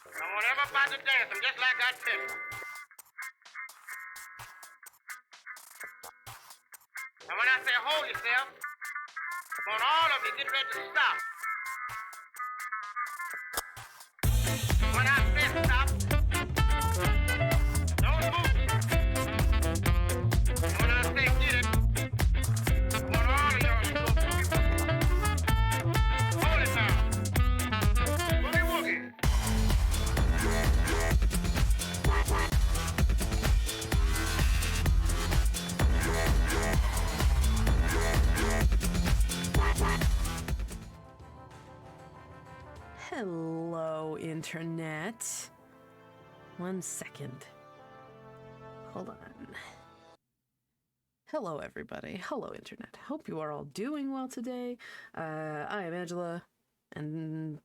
I want everybody to dance them just like I tell you. And when I say hold yourself, I want all of you to get ready to stop. When I say stop, don't move. And when I say get it, I want all of y'all to go boogie woogie. Hold it now. Boogie woogie. Hello, Internet. 1 second. Hold on. Hello, everybody. Hello, Internet. Hope you are all doing well today. I am Angela, and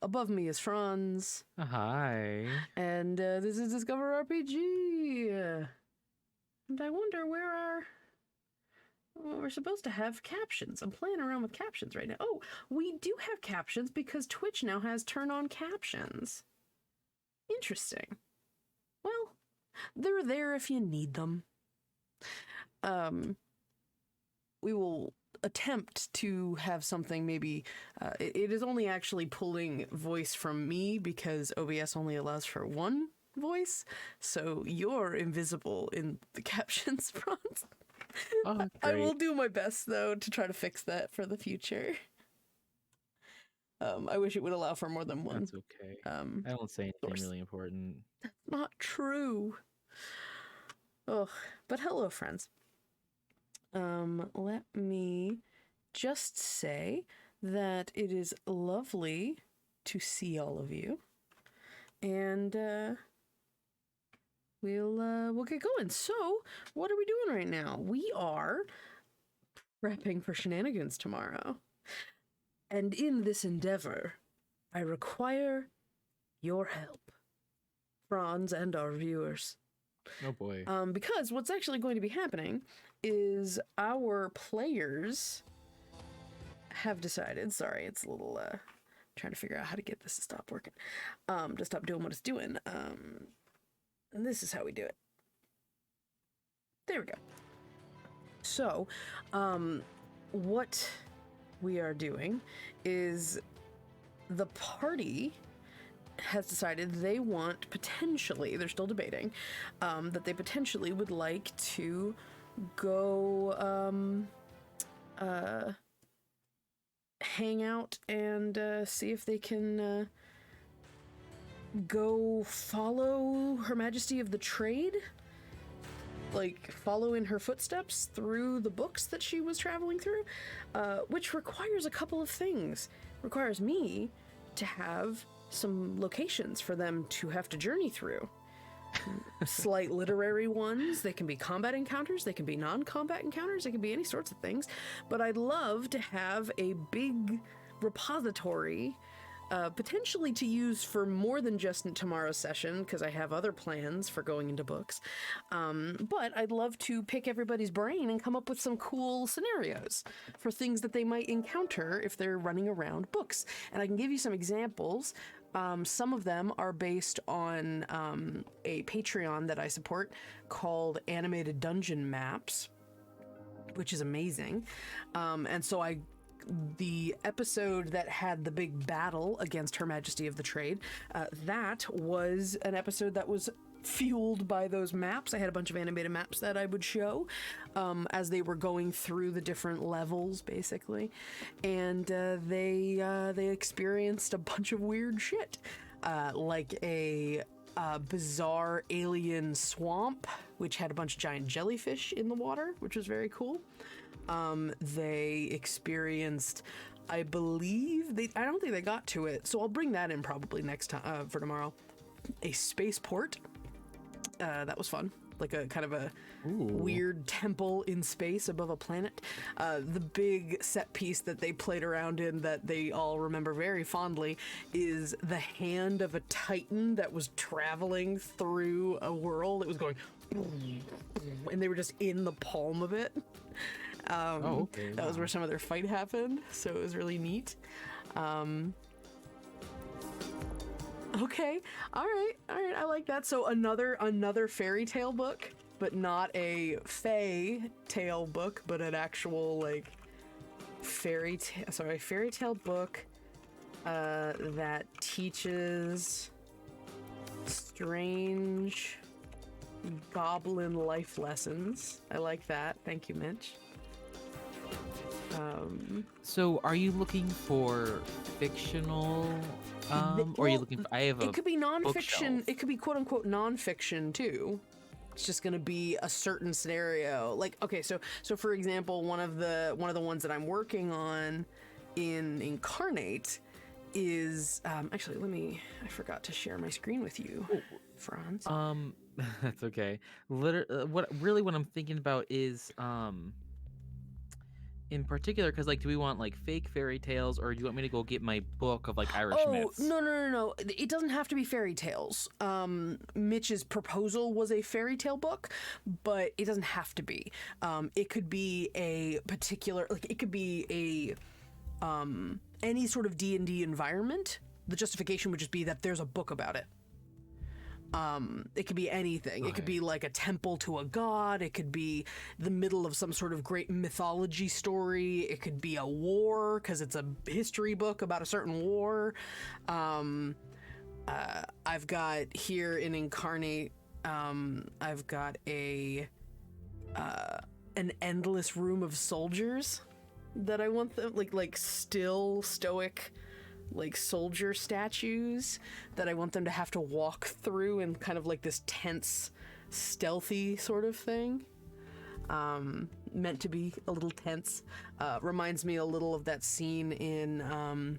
above me is Franz. Hi. And this is Discover RPG. And I wonder where we're supposed to have captions. I'm playing around with captions right now. Oh, we do have captions because Twitch now has turn-on captions. Interesting. Well, they're there if you need them. We will attempt to have something maybe... it is only actually pulling voice from me because OBS only allows for one voice, so you're invisible in the captions front. Oh, I great. will do my best, though, to try to fix that for the future. I wish it would allow for more than one. That's okay. I don't say anything source. really important. Not true. Ugh. But hello, friends. Let me just say that it is lovely to see all of you. And, we'll get going. So, what are we doing right now? We are prepping for shenanigans tomorrow. And in this endeavor, I require your help, Franz and our viewers. Oh boy. Because what's actually going to be happening is our players have decided, sorry, it's a little, trying to figure out how to get this to stop working, to stop doing what it's doing. And this is how we do it. There we go. So, what we are doing is the party has decided they want potentially, they're still debating, that they potentially would like to go hang out and see if they can go follow Her Majesty of the Trade, like follow in her footsteps through the books that she was traveling through, which requires a couple of things. Requires me to have some locations for them to have to journey through. Slight literary ones. They can be combat encounters, they can be non-combat encounters, they can be any sorts of things, but I'd love to have a big repository, potentially to use for more than just tomorrow's session, because I have other plans for going into books. But I'd love to pick everybody's brain and come up with some cool scenarios for things that they might encounter if they're running around books. And I can give you some examples. Some of them are based on a Patreon that I support called Animated Dungeon Maps, which is amazing. And so the episode that had the big battle against Her Majesty of the Trade, that was an episode that was fueled by those maps. I had a bunch of animated maps that I would show as they were going through the different levels, basically. And they experienced a bunch of weird shit, like a bizarre alien swamp, which had a bunch of giant jellyfish in the water, which was very cool. They experienced, I believe, I don't think they got to it, so I'll bring that in probably next time, for tomorrow. A spaceport. That was fun. Like a kind of a weird temple in space above a planet. The big set piece that they played around in that they all remember very fondly is the hand of a titan that was traveling through a world. It was going, and they were just in the palm of it. Okay. That was where some of their fight happened, so it was really neat. Okay. All right. I like that. So another fairy tale book, but not a fae tale book, but an actual like fairy tale book that teaches strange goblin life lessons. I like that. Thank you, Mitch. So, are you looking for fictional, or are you looking for? I have a It could be nonfiction. bookshelf. It could be quote unquote nonfiction too. It's just gonna be a certain scenario. Like, okay, so for example, one of the ones that I'm working on in Incarnate is actually I forgot to share my screen with you, Franz. That's okay. What I'm thinking about is in particular, because like, do we want like fake fairy tales, or do you want me to go get my book of like Irish myths? No. It doesn't have to be fairy tales. Mitch's proposal was a fairy tale book, but it doesn't have to be. It could be a particular, like it could be a any sort of D&D environment. The justification would just be that there's a book about it. It could be anything. Okay. It could be like a temple to a god. It could be the middle of some sort of great mythology story. It could be a war because it's a history book about a certain war. I've got here in Incarnate, I've got an endless room of soldiers that I want them like still stoic, like soldier statues that I want them to have to walk through in kind of like this tense, stealthy sort of thing. Meant to be a little tense. Reminds me a little of that scene in,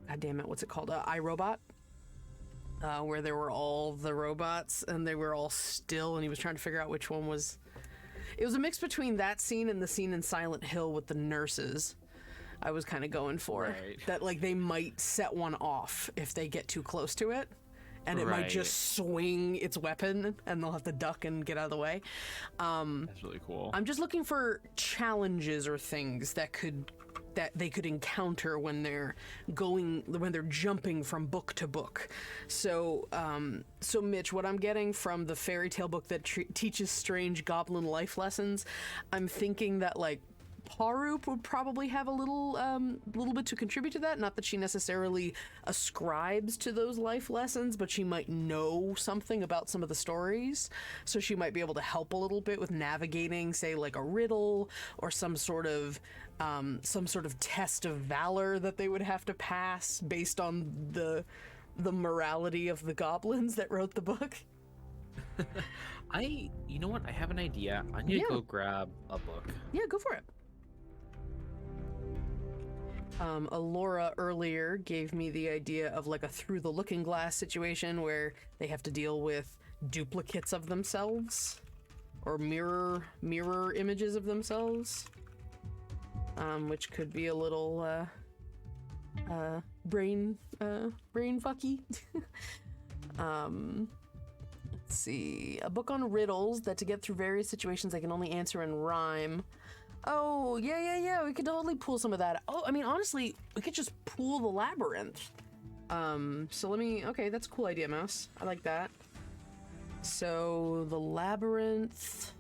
God damn it, what's it called? iRobot. Where there were all the robots and they were all still and he was trying to figure out which one was... It was a mix between that scene and the scene in Silent Hill with the nurses. I was kind of going for that, like they might set one off if they get too close to it, and it might just swing its weapon, and they'll have to duck and get out of the way. That's really cool. I'm just looking for challenges or things that they could encounter when they're jumping from book to book. So, so Mitch, what I'm getting from the fairy tale book that teaches strange goblin life lessons, I'm thinking that like Parup would probably have a little bit to contribute to that. Not that she necessarily ascribes to those life lessons, but she might know something about some of the stories. So she might be able to help a little bit with navigating, say, like a riddle or some sort of test of valor that they would have to pass based on the morality of the goblins that wrote the book. You know what? I have an idea. I need to go grab a book. Yeah, go for it. Alora earlier gave me the idea of like a through the looking glass situation where they have to deal with duplicates of themselves or mirror images of themselves, which could be a little brain fucky. Let's see, a book on riddles that to get through various situations I can only answer in rhyme. Oh, yeah, we could totally pull some of that. Oh, I mean, honestly, we could just pull the labyrinth. So okay, that's a cool idea, Mouse. I like that. So, the labyrinth...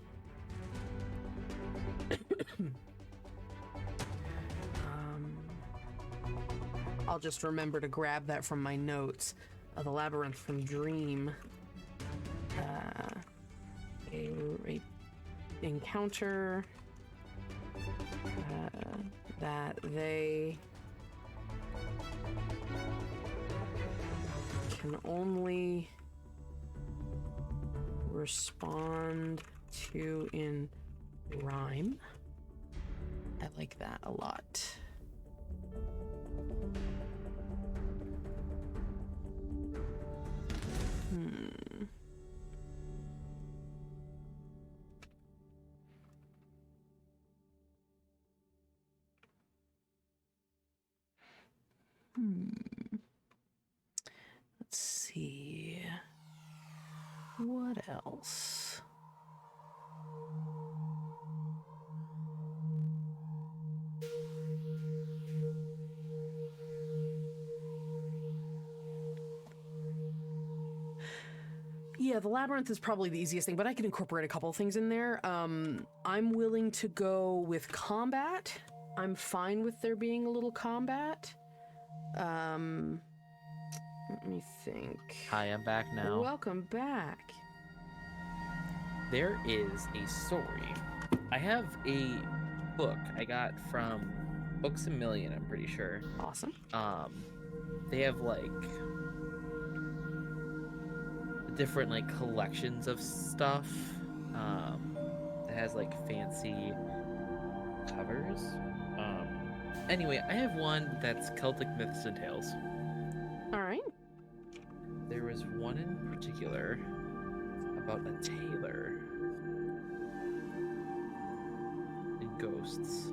I'll just remember to grab that from my notes. The labyrinth from Dream. A encounter... that they can only respond to in rhyme. I like that a lot. Let's see. What else? Yeah, the labyrinth is probably the easiest thing, but I can incorporate a couple of things in there. I'm willing to go with combat. I'm fine with there being a little combat. Let me think. Hi, I'm back now. Welcome back. There is a story. I have a book I got from Books A Million, I'm pretty sure. Awesome. They have like different like collections of stuff. That has like fancy covers. Anyway, I have one that's Celtic Myths and Tales. All right. There was one in particular about a tailor and ghosts.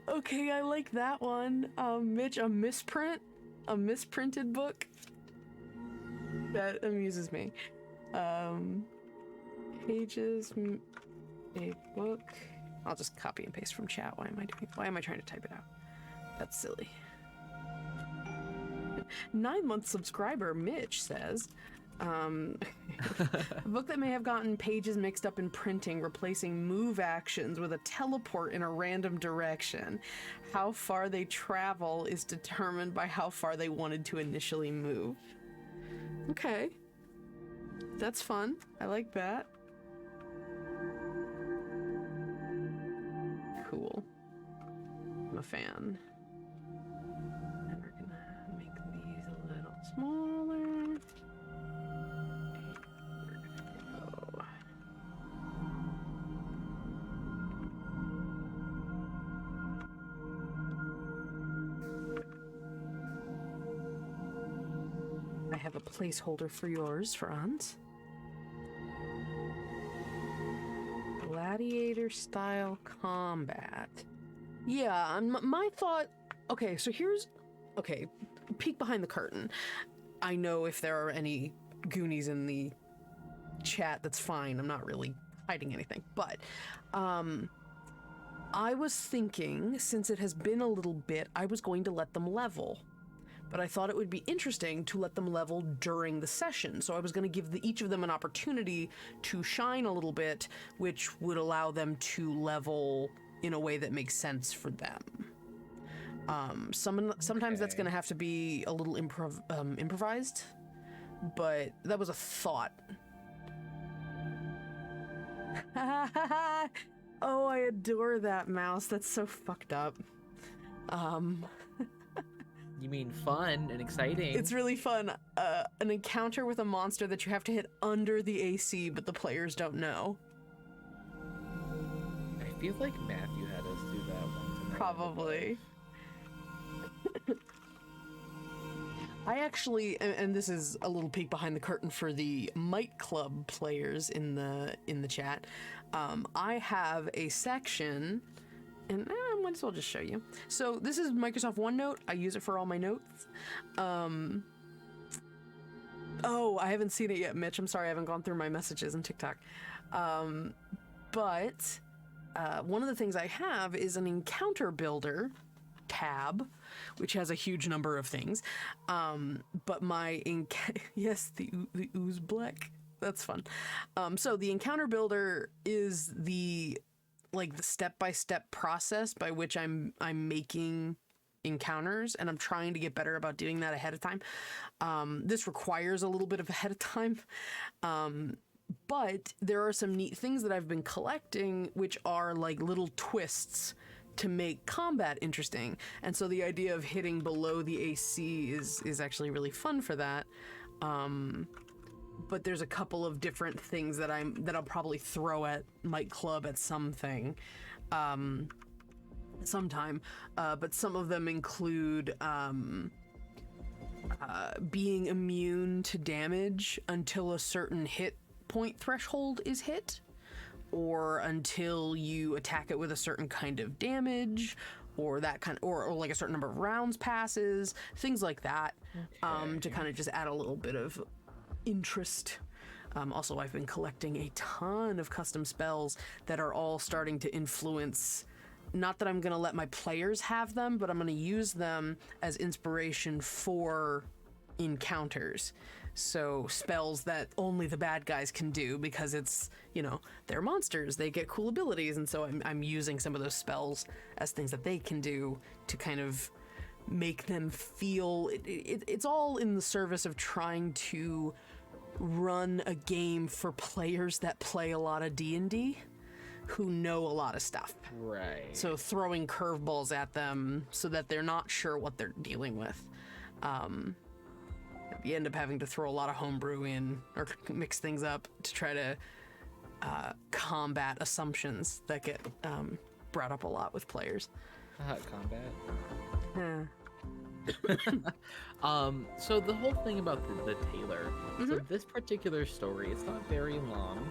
Okay, I like that one. Mitch, a misprinted book. That amuses me. Pages, a book. I'll just copy and paste from chat. Why am I trying to type it out? That's silly. 9-month subscriber Mitch says, a book that may have gotten pages mixed up in printing, replacing move actions with a teleport in a random direction. How far they travel is determined by how far they wanted to initially move. Okay. That's fun. I like that. Cool. I'm a fan. And we're gonna make these a little smaller. Oh. I have a placeholder for yours, Franz. Gladiator style combat. Yeah, my thought. Okay, so peek behind the curtain. I know if there are any Goonies in the chat, that's fine. I'm not really hiding anything. But I was thinking, since it has been a little bit, I was going to let them level. But I thought it would be interesting to let them level during the session. So I was going to give each of them an opportunity to shine a little bit, which would allow them to level in a way that makes sense for them. Sometimes that's going to have to be a little improvised, but that was a thought. Oh, I adore that mouse. That's so fucked up. You mean fun and exciting? It's really fun. An encounter with a monster that you have to hit under the AC, but the players don't know. I feel like Matthew had us do that once. Probably. I actually, and this is a little peek behind the curtain for the Might Club players in the chat. I have a section, and I might as well just show you. So this is Microsoft OneNote. I use it for all my notes. Oh, I haven't seen it yet, Mitch. I'm sorry, I haven't gone through my messages in TikTok. But one of the things I have is an encounter builder tab, which has a huge number of things. But my yes, the ooze black. That's fun. So the encounter builder is the step-by-step process by which I'm making encounters, and I'm trying to get better about doing that ahead of time. This requires a little bit of ahead of time. But there are some neat things that I've been collecting, which are like little twists to make combat interesting. And so the idea of hitting below the AC is actually really fun for that. But there's a couple of different things that I'll probably throw at Might Club at something sometime. But some of them include being immune to damage until a certain hit point threshold is hit, or until you attack it with a certain kind of damage, or that kind, or like a certain number of rounds passes, things like that. Okay. To kind of just add a little bit of interest. Also, I've been collecting a ton of custom spells that are all starting to influence not that I'm going to let my players have them, but I'm going to use them as inspiration for encounters. So spells that only the bad guys can do because it's, they're monsters. They get cool abilities. And so I'm using some of those spells as things that they can do to kind of make them feel... It's all in the service of trying to run a game for players that play a lot of D&D who know a lot of stuff. Right. So throwing curveballs at them so that they're not sure what they're dealing with. You end up having to throw a lot of homebrew in or mix things up to try to combat assumptions that get brought up a lot with players. Combat. So the whole thing about the tailor. So this particular story, it's not very long.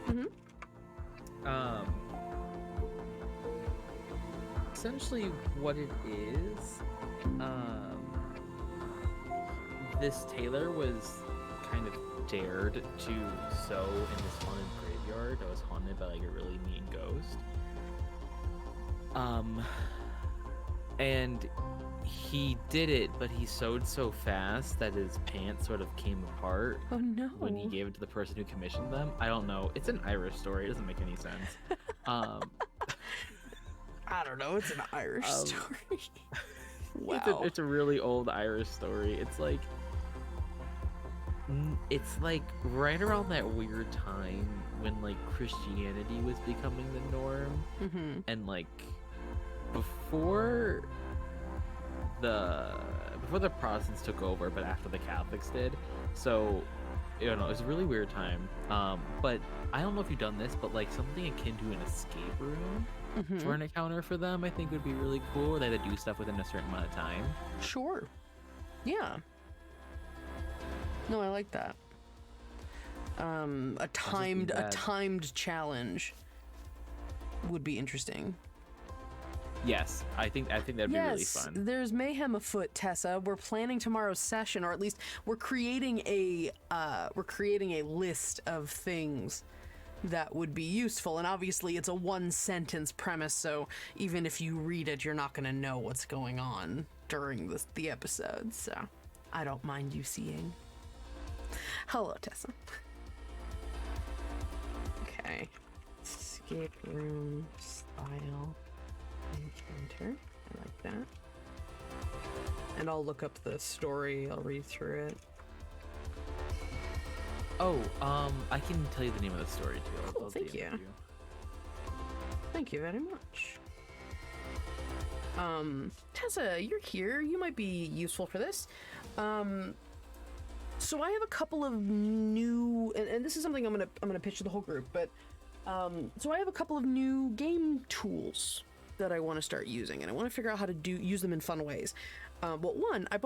Essentially what it is, this tailor was kind of dared to sew in this haunted graveyard that was haunted by like a really mean ghost. And he did it, but he sewed so fast that his pants sort of came apart. Oh no. When he gave it to the person who commissioned them. I don't know. It's an Irish story. It doesn't make any sense. I don't know. It's an Irish story. Wow. It's a really old Irish story. It's like right around that weird time when like Christianity was becoming the norm, and like before the Protestants took over, but after the Catholics did. So it was a really weird time. But I don't know if you've done this, but like something akin to an escape room for an encounter for them, I think would be really cool. They had to do stuff within a certain amount of time. Sure. Yeah. No, I like that. A timed challenge would be interesting. Yes, I think that'd be really fun. There's mayhem afoot, Tessa. We're planning tomorrow's session, or at least we're creating a list of things that would be useful. And obviously, it's a one-sentence premise, so even if you read it, you're not going to know what's going on during the episode. So I don't mind you seeing. Hello, Tessa. Okay. Escape room style encounter. I like that. And I'll look up the story. I'll read through it. Oh, I can tell you the name of the story too. Cool, thank you. Thank you very much. Tessa, you're here. You might be useful for this. So I have a couple of new, and this is something I'm gonna pitch to the whole group, but so I have a couple of new game tools that I want to start using, and I want to figure out how to use them in fun ways. Well, one, I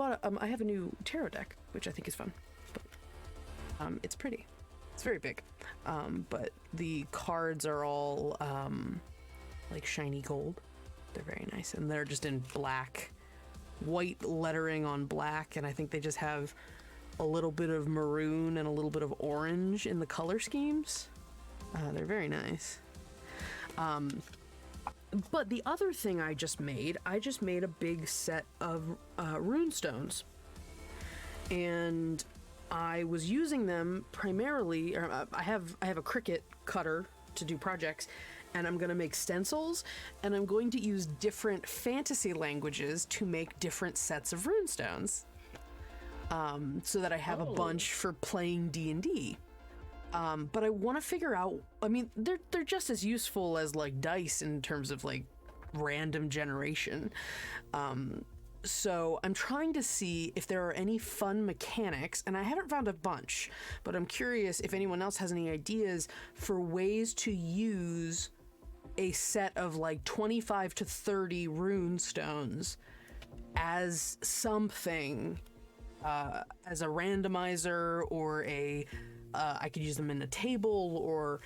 have a new tarot deck, which I think is fun. But, it's pretty. It's very big, but the cards are all like shiny gold. They're very nice, and they're just in black, white lettering on black, and I think they just have a little bit of maroon and a little bit of orange in the color schemes. They're very nice. But the other thing I just made a big set of rune stones, and I was using them primarily. I have a Cricut cutter to do projects, and I'm gonna make stencils, and I'm going to use different fantasy languages to make different sets of rune stones. So that I have a bunch for playing D&D. But I want to figure out, I mean, they're just as useful as like dice in terms of like random generation. So I'm trying to see if there are any fun mechanics, and I haven't found a bunch, but I'm curious if anyone else has any ideas for ways to use a set of like 25 to 30 rune stones as something, as a randomizer, or I could use them in a table, or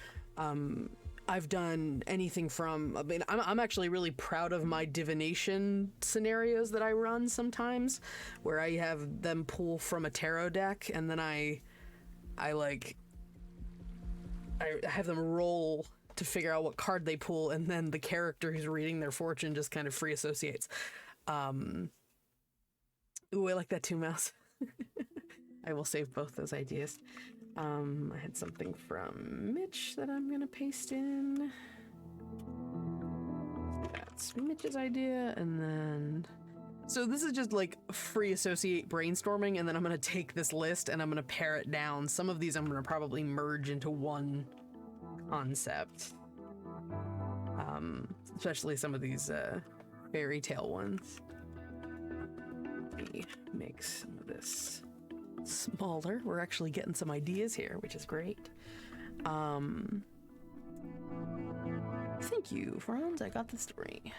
I've done anything from, I mean, I'm actually really proud of my divination scenarios that I run sometimes, where I have them pull from a tarot deck, and then I have them roll to figure out what card they pull, and then the character who's reading their fortune just kind of free associates. Ooh, I like that too, Mouse. I will save both those ideas. I had something from Mitch that I'm gonna paste in. That's Mitch's idea, and then... So this is just like free associate brainstorming, and then I'm gonna take this list and I'm gonna pare it down. Some of these I'm gonna probably merge into one concept. Especially some of these fairy tale ones. Let me make some of this smaller. We're actually getting some ideas here, which is great. Thank you, Franz. I got the story.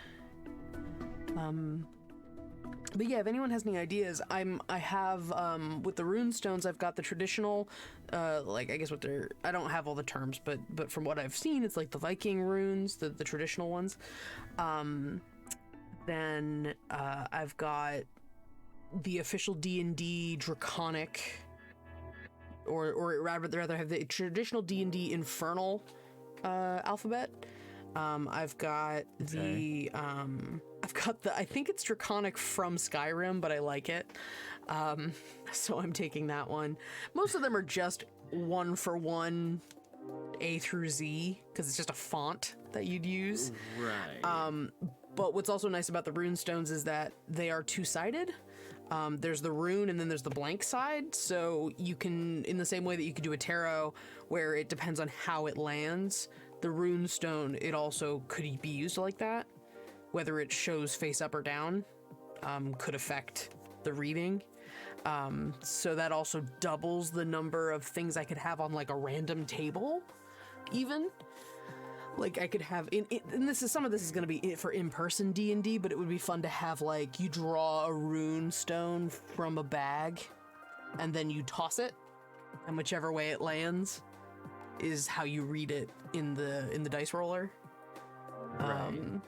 But yeah, if anyone has any ideas, I have with the rune stones, I've got the traditional, like I guess what they're, I don't have all the terms, but from what I've seen, it's like the Viking runes, the traditional ones. Then I've got the official D&D draconic, or rather have the traditional D&D infernal alphabet. I've got the I think it's draconic from Skyrim, but I like it. So I'm taking that one. Most of them are just 1-for-1 A through Z, because it's just a font that you'd use. Right. But what's also nice about the rune stones is that they are two-sided. There's the rune and then there's the blank side. So you can, in the same way that you could do a tarot, where it depends on how it lands, the rune stone, it also could be used like that. Whether it shows face up or down, could affect the reading. So that also doubles the number of things I could have on like a random table, even. Like I could have, and some of this is going to be for in-person D&D, but it would be fun to have like, you draw a rune stone from a bag, and then you toss it, and whichever way it lands is how you read it in the dice roller. Right.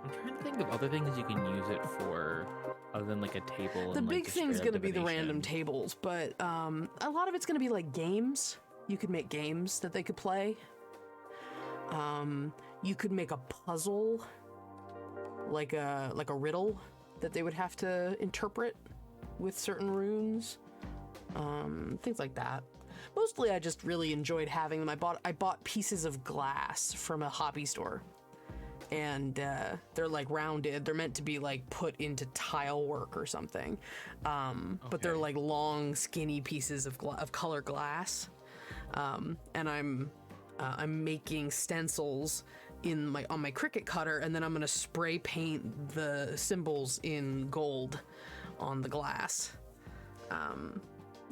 I'm trying to think of other things you can use it for, other than like a table. The and, big like, thing's going to be the divination. random tables, but a lot of it's going to be like games. You could make games that they could play. You could make a puzzle, like a riddle that they would have to interpret with certain runes. Things like that. Mostly, I just really enjoyed having them. I bought pieces of glass from a hobby store. And they're like rounded. They're meant to be like put into tile work or something. But they're like long, skinny pieces of colored glass. And I'm making stencils on my Cricut cutter, and then I'm gonna spray paint the symbols in gold on the glass.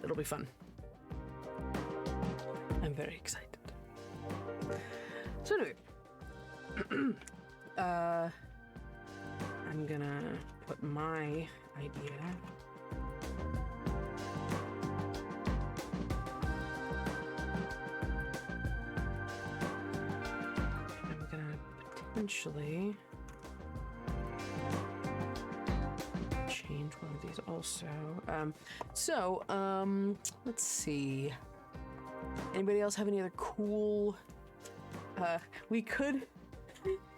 It'll be fun. I'm very excited. So anyway. I'm gonna put my idea. I'm gonna potentially change one of these also. Let's see. Anybody else have any other cool? We could.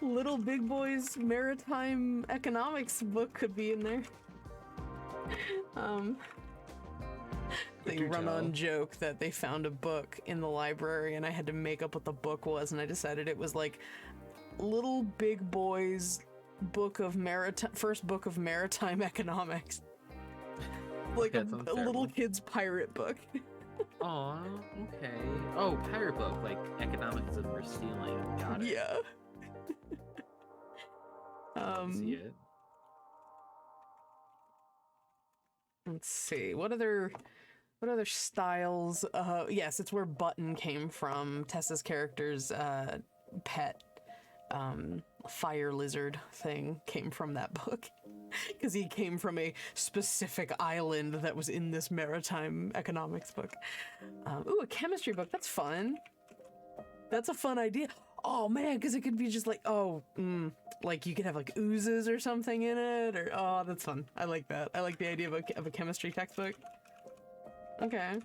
Little Big Boy's maritime economics book could be in there. The run-on joke that they found a book in the library and I had to make up what the book was, and I decided it was like Little Big Boy's first book of maritime economics. Like a little kid's pirate book. Oh, okay. Oh, pirate book, like economics and we're stealing. Got it. Yeah. See it. Let's see. What other styles? Yes, it's where Button came from. Tessa's character's pet fire lizard thing came from that book. Because he came from a specific island that was in this maritime economics book. Ooh, a chemistry book. That's fun. That's a fun idea. Oh man, because it could be just like, like you could have like oozes or something in it, or that's fun. I like that. I like the idea of a chemistry textbook. Okay.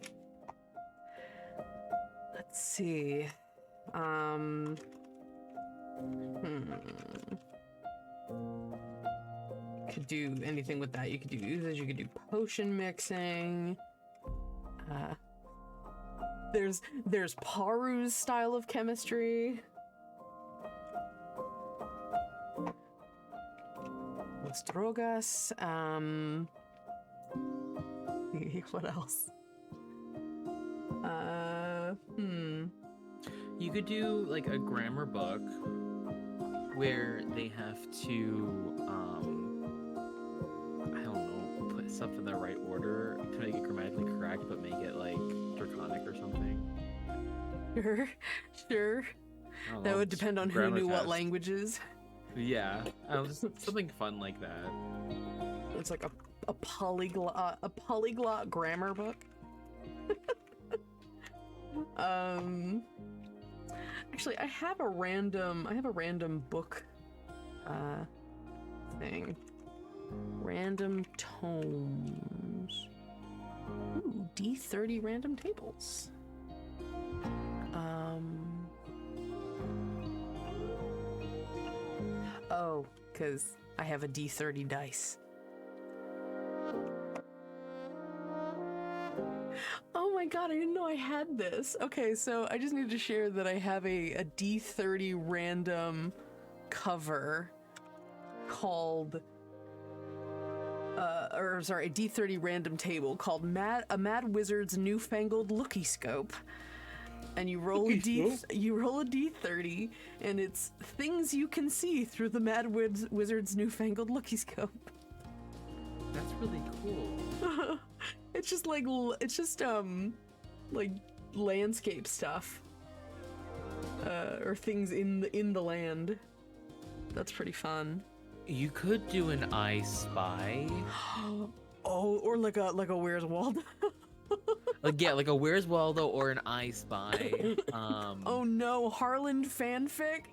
Let's see. Could do anything with that. You could do usage, you could do potion mixing. There's Paru's style of chemistry. Las drogas. What else? You could do like a grammar book where they have to, I don't know, put stuff in the right order to make it grammatically correct, but make it like draconic or something. Sure. I don't That know, would depend on who grammar knew what test. languages. Yeah, just something fun like that. It's like a polyglot grammar book. Actually, I have a random book thing. Random tomes. Ooh, D30 random tables. Oh, because I have a D30 dice. Oh my god, I didn't know I had this. Okay, so I just need to share that I have a D30 random cover called a D30 random table called A Mad Wizard's Newfangled Looky Scope. And you roll a D30, and it's things you can see through the Mad Wizard's Newfangled Looky Scope. That's really cool. It's just like landscape stuff, or things in the land. That's pretty fun. You could do an I Spy. Oh, or like a Where's Waldo. Like a Where's Waldo or an I Spy. Oh no, Harlan fanfic.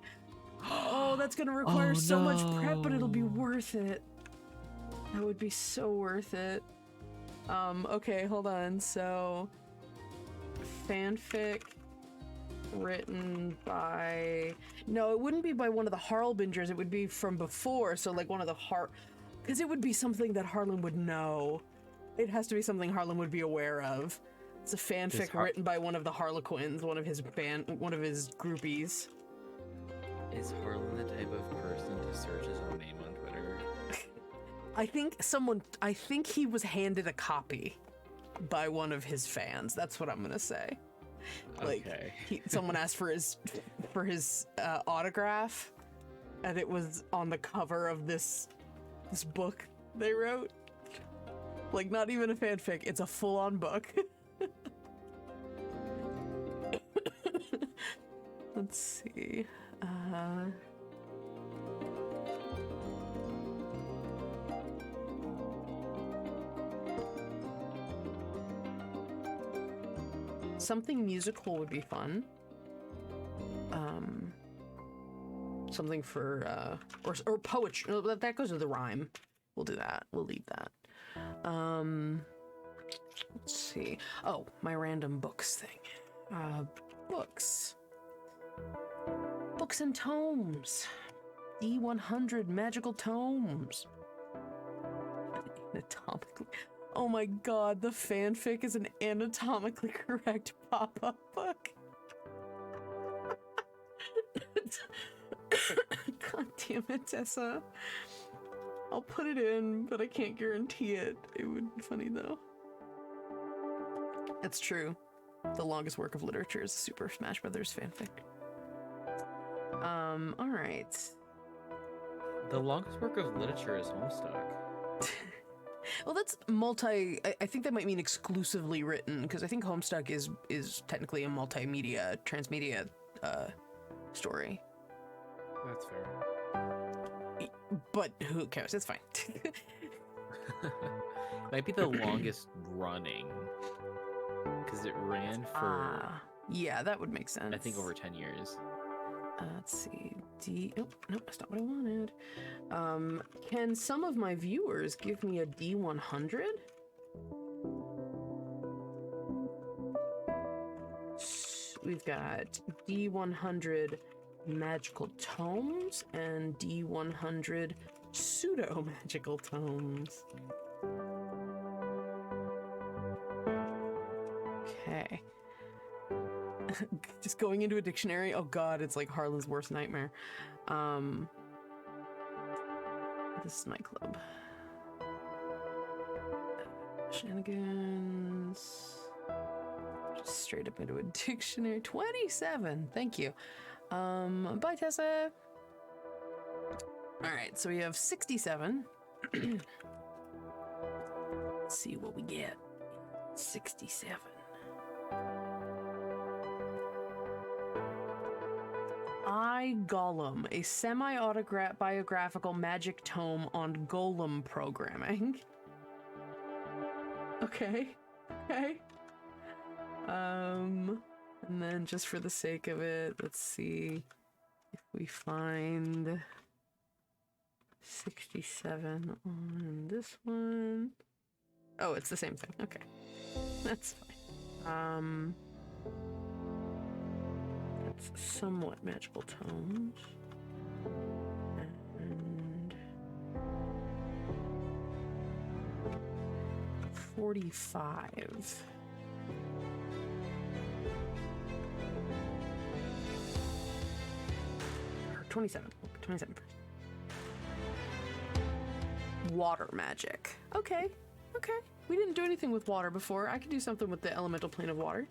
Oh, that's gonna require so much prep, but it'll be worth it. That would be so worth it. Okay, hold on. So, fanfic written by... No, it wouldn't be by one of the Harlbingers. It would be from before. So, like, one of the because it would be something that Harlan would know. It has to be something Harlan would be aware of. It's a fanfic written by one of the Harlequins, one of his groupies. Is Harlan the type of person to search his own name on Twitter? I think he was handed a copy by one of his fans. That's what I'm gonna say. Like, Okay. someone asked for his autograph, and it was on the cover of this book they wrote. Like, not even a fanfic, it's a full-on book. Let's see. Something musical would be fun. Something for or poetry. That goes with the rhyme. We'll do that. We'll leave that. Let's see. Oh, my random books thing. Books and tomes. D100 magical tomes. Anatomically. Oh my god, the fanfic is an anatomically correct pop-up book. God damn it, Tessa. I'll put it in, but I can't guarantee it. It would be funny though. That's true. The longest work of literature is Super Smash Brothers fanfic. Alright. The longest work of literature is Homestuck. Well, that's I think that might mean exclusively written, because I think Homestuck is technically a multimedia, transmedia story. That's fair. But who cares? It's fine. Might be the longest running, because it ran for yeah, that would make sense. I think over 10 years. Let's see. Oh, no, that's not what I wanted. Can some of my viewers give me a D100? We've got D100 magical tomes and D100 pseudo magical tomes. Okay. Just going into a dictionary. Oh god, it's like Harlan's worst nightmare. This is my club. Shenanigans. Just straight up into a dictionary. 27. Thank you. Bye, Tessa. All right, so we have 67. Let's see what we get. 67. I Golem, a semi-biographical magic tome on golem programming. Okay. And then just for the sake of it, let's see if we find 67 on this one. Oh, it's the same thing. Okay. That's fine. That's somewhat magical tomes. And 45. 27. 27 first. Water magic. Okay. We didn't do anything with water before. I could do something with the elemental plane of water.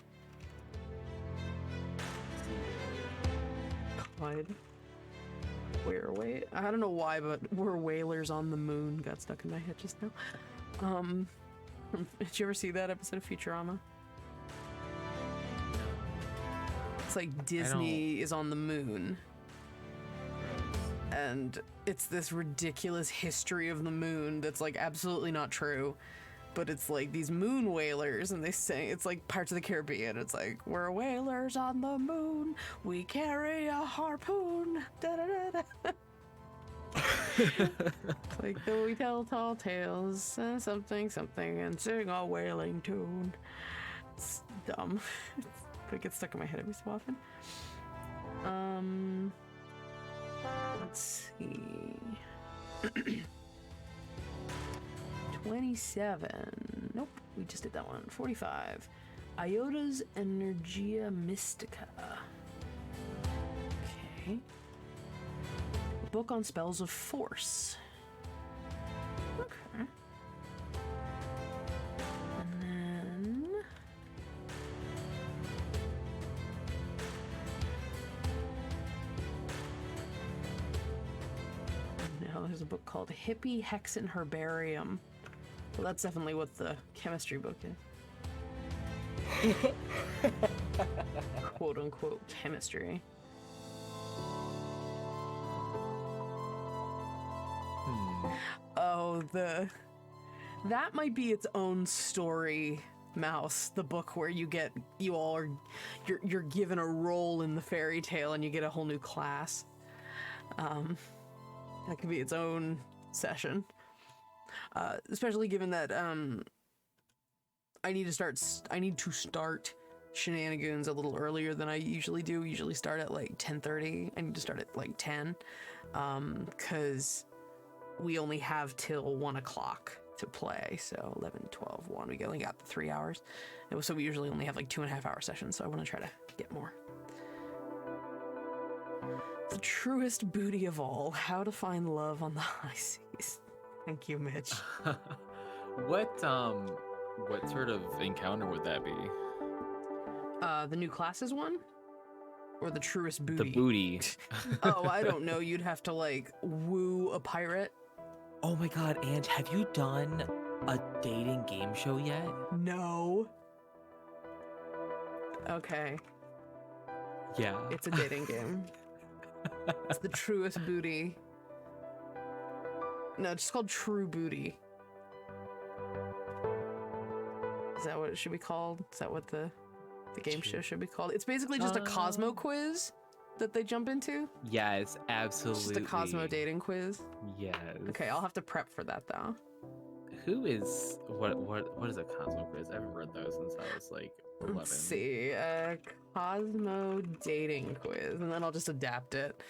God. I don't know why, but we're whalers on the moon got stuck in my head just now. Did you ever see that episode of Futurama? It's like Disney is on the moon. And it's this ridiculous history of the moon that's like absolutely not true. But it's like these moon whalers, and they sing, it's like Pirates of the Caribbean. It's like, we're whalers on the moon, we carry a harpoon, da-da-da-da. It's like, though we tell tall tales, something, and sing a whaling tune. It's dumb. But it gets stuck in my head every so often. Let's see. 27. Nope, we just did that one. 45. Iota's Energia Mystica. Okay. A book on spells of force. Okay. And then... now there's a book called Hippie Hexen Herbarium. Well, that's definitely what the chemistry book is. Quote unquote chemistry. Oh, that might be its own story, Mouse. The book where you're given a role in the fairy tale and you get a whole new class. That could be its own session. Especially given that I need to start shenanigans a little earlier than I usually do. We usually start at like 10:30. I need to start at like 10, because we only have till 1 o'clock to play. So 11, 12, 1. We only got the 3 hours, and so we usually only have like 2.5 hour sessions. So I want to try to get more. The truest booty of all: how to find love on the high seas. Thank you, Mitch. What sort of encounter would that be? The new classes one? Or the truest booty? The booty. Oh, I don't know. You'd have to like woo a pirate. Oh my god, Ange, have you done a dating game show yet? No. Okay. Yeah. It's a dating game. It's the truest booty. No, it's just called True Booty. Is that what it should be called? Is that what the game show should be called? It's basically just a Cosmo quiz that they jump into. Yes, absolutely. It's just a Cosmo dating quiz. Yes. Okay, I'll have to prep for that though. Who is what is a Cosmo quiz? I haven't read those since I was like 11. Let's see, Cosmo dating quiz, and then I'll just adapt it.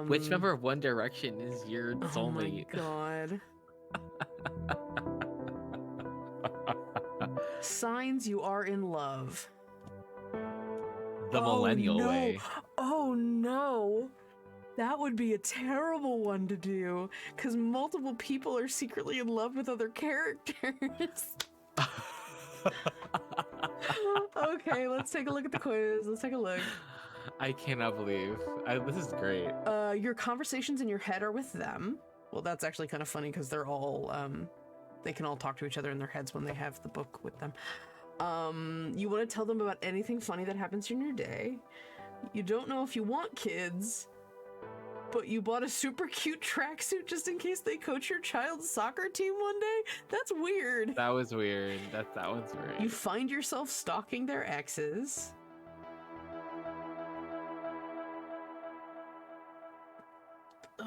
Which member of One Direction is your soulmate? Oh my god. Signs you are in love. The millennial no. way. Oh no. That would be a terrible one to do, because multiple people are secretly in love with other characters. Okay, let's take a look at the quiz. Let's take a look. I cannot believe. This is great. Your conversations in your head are with them. Well, that's actually kind of funny because they're all, they can all talk to each other in their heads when they have the book with them. You want to tell them about anything funny that happens in your day. You don't know if you want kids, but you bought a super cute tracksuit just in case they coach your child's soccer team one day? That's weird. That was weird. That one's weird. You find yourself stalking their exes.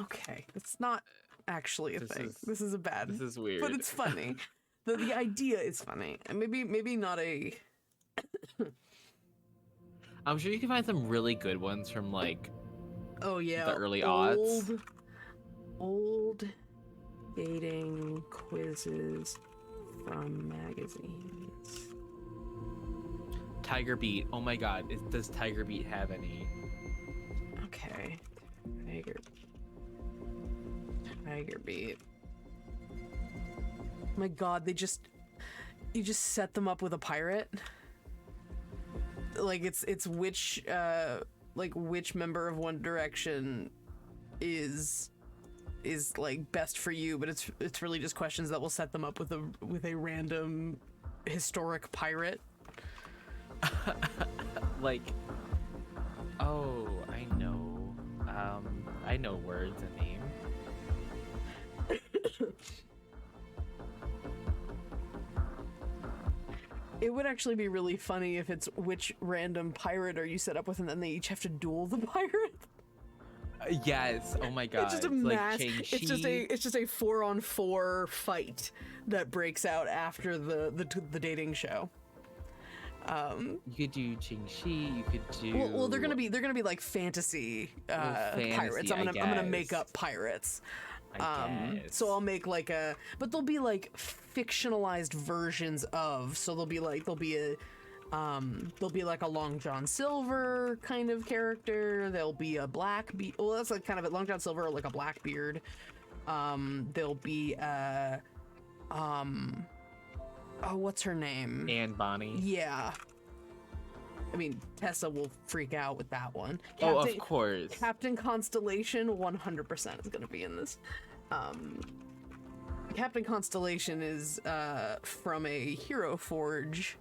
Okay, it's not actually a thing. This is a bad. This is weird. But it's funny. The idea is funny. And maybe not a... I'm sure you can find some really good ones from like Oh yeah, the early aughts. Old dating quizzes from magazines. Tiger Beat. Oh my god, does Tiger Beat have any? Okay. Tiger Beat. My god, you just set them up with a pirate? Like it's which member of One Direction is like best for you, but it's really just questions that will set them up with a random historic pirate. Like, oh, I know words and names. It would actually be really funny if it's which random pirate are you set up with, and then they each have to duel the pirate. Yes. Oh my god. It's just a like it's just a 4-on-4 fight that breaks out after the dating show. You could do Ching-Chi. You could do. Well, they're gonna be like fantasy, pirates. I'm gonna make up pirates. So I'll make like but they'll be like fictionalized versions of. So there'll be like a Long John Silver kind of character. There'll be a Blackbeard. Well, that's like kind of a Long John Silver or like a Blackbeard. There'll be oh, what's her name? Anne Bonny. Yeah. I mean, Tessa will freak out with that one. Oh, of course. Captain Constellation 100% is going to be in this. Captain Constellation is from a Hero Forge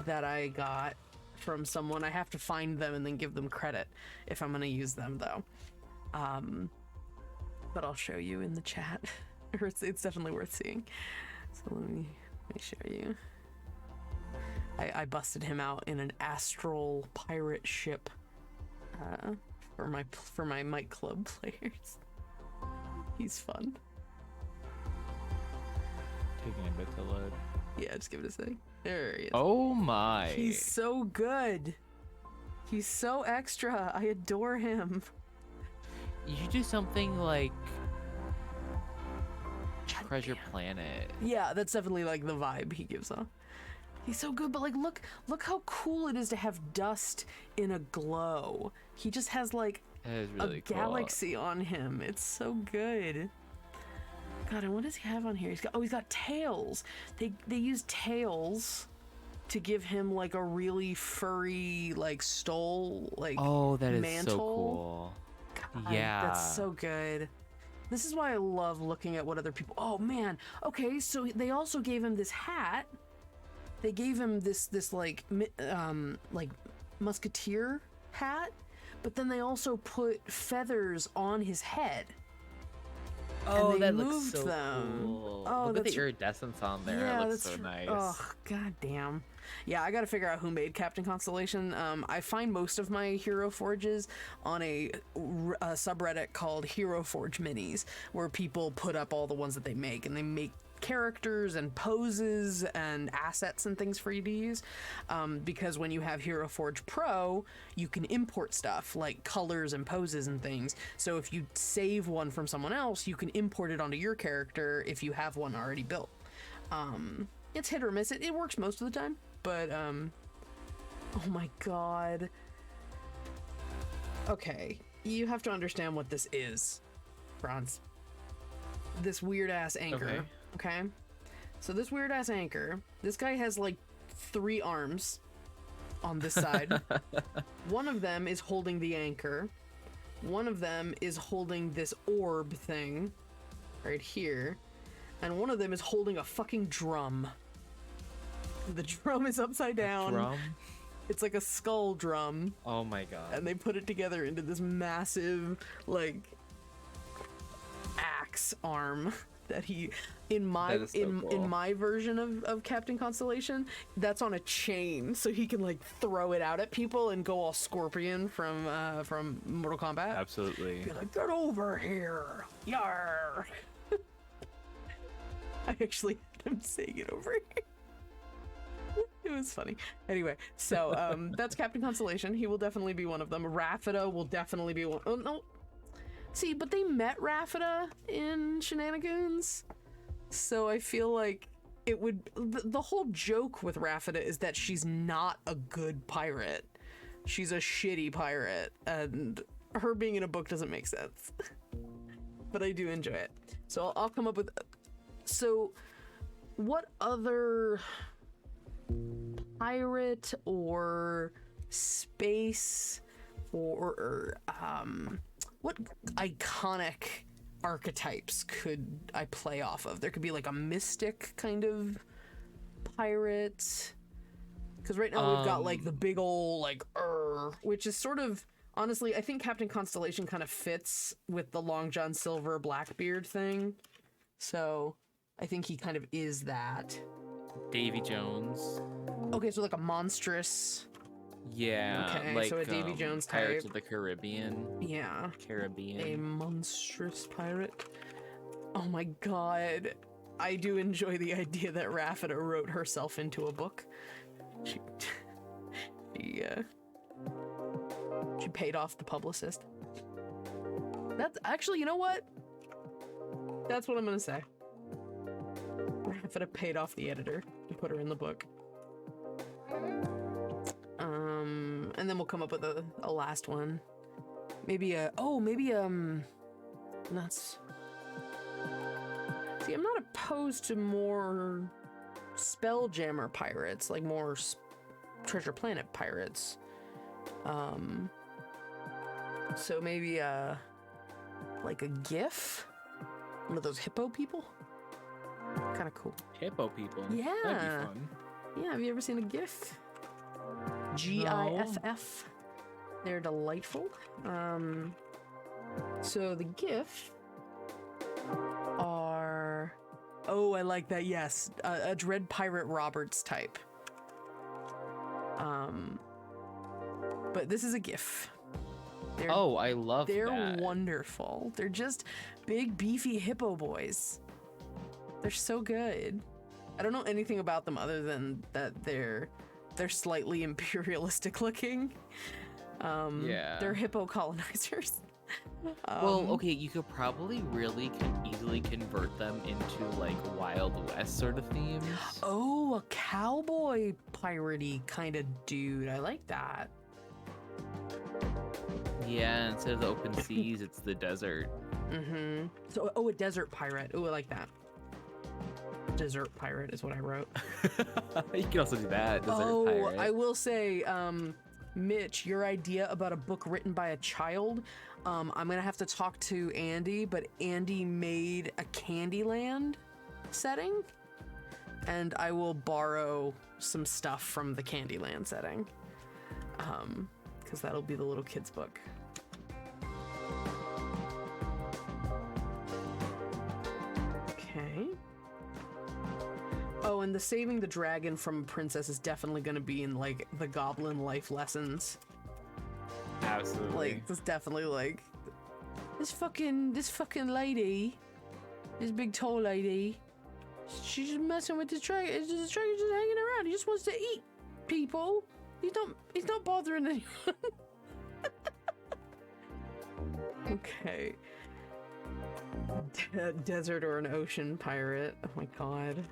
that I got from someone. I have to find them and then give them credit if I'm going to use them, though. But I'll show you in the chat. It's definitely worth seeing. So let me show you. I busted him out in an astral pirate ship for my Might Club players. He's fun. Taking a bit to load. Yeah, just give it a sec. There he is. Oh my. He's so good. He's so extra. I adore him. You should do something like Treasure Planet. Yeah, that's definitely like the vibe he gives off. He's so good, but like look how cool it is to have dust in a glow. He just has like Really a cool. galaxy on him. It's so good. God, and what does he have on here? He's got tails. They use tails to give him like a really furry like stole like Oh, that is mantle. so cool. God, Yeah. that's so good. This is why I love looking at what other people. Oh man. Okay, so they also gave him this hat. They gave him this like musketeer hat, but then they also put feathers on his head. Oh, and they that looks moved so them. cool. Oh, Look at the that's- iridescence on there. Yeah, it looks that's so nice. Oh, god damn. Yeah, I gotta figure out who made Captain Constellation. I find most of my Hero Forges on a subreddit called Hero Forge Minis, where people put up all the ones that they make, and they make characters and poses and assets and things for you to use, because when you have Hero Forge Pro, you can import stuff like colors and poses and things. So if you save one from someone else, you can import it onto your character if you have one already built. It's hit or miss. It works most of the time, but oh my god. Okay, you have to understand what this is, Bronze. This weird ass anchor. Okay? So this weird ass anchor, this guy has like 3 arms on this side. One of them is holding the anchor. One of them is holding this orb thing right here. And one of them is holding a fucking drum. The drum is upside down. Drum? It's like a skull drum. Oh my god. And they put it together into this massive, like, axe arm that he, in my in my version of Captain Constellation, that's on a chain, so he can like throw it out at people and go all Scorpion from Mortal Kombat. Absolutely. Be like, get over here, yar. I actually had him saying it over here. It was funny. Anyway, so that's Captain Constellation. He will definitely be one of them. Raffida will definitely be one. Oh no. See, but they met Raffida in Shenanigans, so I feel like it would. The whole joke with Raffida is that she's not a good pirate. She's a shitty pirate, and her being in a book doesn't make sense. But I do enjoy it. So I'll come up with. So, what other pirate or space or what iconic archetypes could I play off of? There could be like a mystic kind of pirate, because right now we've got like the big old like which is sort of, honestly, I think Captain Constellation kind of fits with the Long John Silver Blackbeard thing, so I think he kind of is that. Davy Jones. Okay, so like a monstrous. Yeah. Okay, like, so a Davy Jones type. Pirates of the Caribbean. Yeah. Caribbean. A monstrous pirate. Oh my god. I do enjoy the idea that Raffida wrote herself into a book. She paid off the publicist. That's actually, you know what? That's what I'm gonna say. Raffida paid off the editor to put her in the book. And then we'll come up with a last one. Maybe that's... See, I'm not opposed to more Spelljammer pirates, like more Treasure Planet pirates. So maybe like a GIF? One of those hippo people? Kind of cool. Hippo people. Yeah. That'd be fun. Yeah, have you ever seen a GIF? GIFF. They're delightful. So the GIF are... Oh, I like that, yes. A Dread Pirate Roberts type. But this is a GIF. I love that. They're wonderful. They're just big, beefy hippo boys. They're so good. I don't know anything about them other than that they're slightly imperialistic looking. Yeah. They're hippo colonizers. Well, okay, you could probably really easily convert them into like Wild West sort of themes. Oh, a cowboy piratey kind of dude. I like that. Yeah, instead of the open seas, it's the desert. Mm-hmm. So, a desert pirate. Oh, I like that. Desert pirate is what I wrote. You can also do that. Desert pirate. I will say, Mitch, your idea about a book written by a child, I'm gonna have to talk to Andy, but Andy made a Candyland setting, and I will borrow some stuff from the Candyland setting, because that'll be the little kid's book. Okay. Oh, and the saving the dragon from a princess is definitely going to be in, like, the goblin life lessons. Absolutely. Like, it's definitely, like, this fucking lady, this big tall lady, She's just messing with the Traeger. It's just the Traeger's just hanging around. He just wants to eat people. He's not bothering anyone. Okay. Desert or an ocean pirate. Oh my god.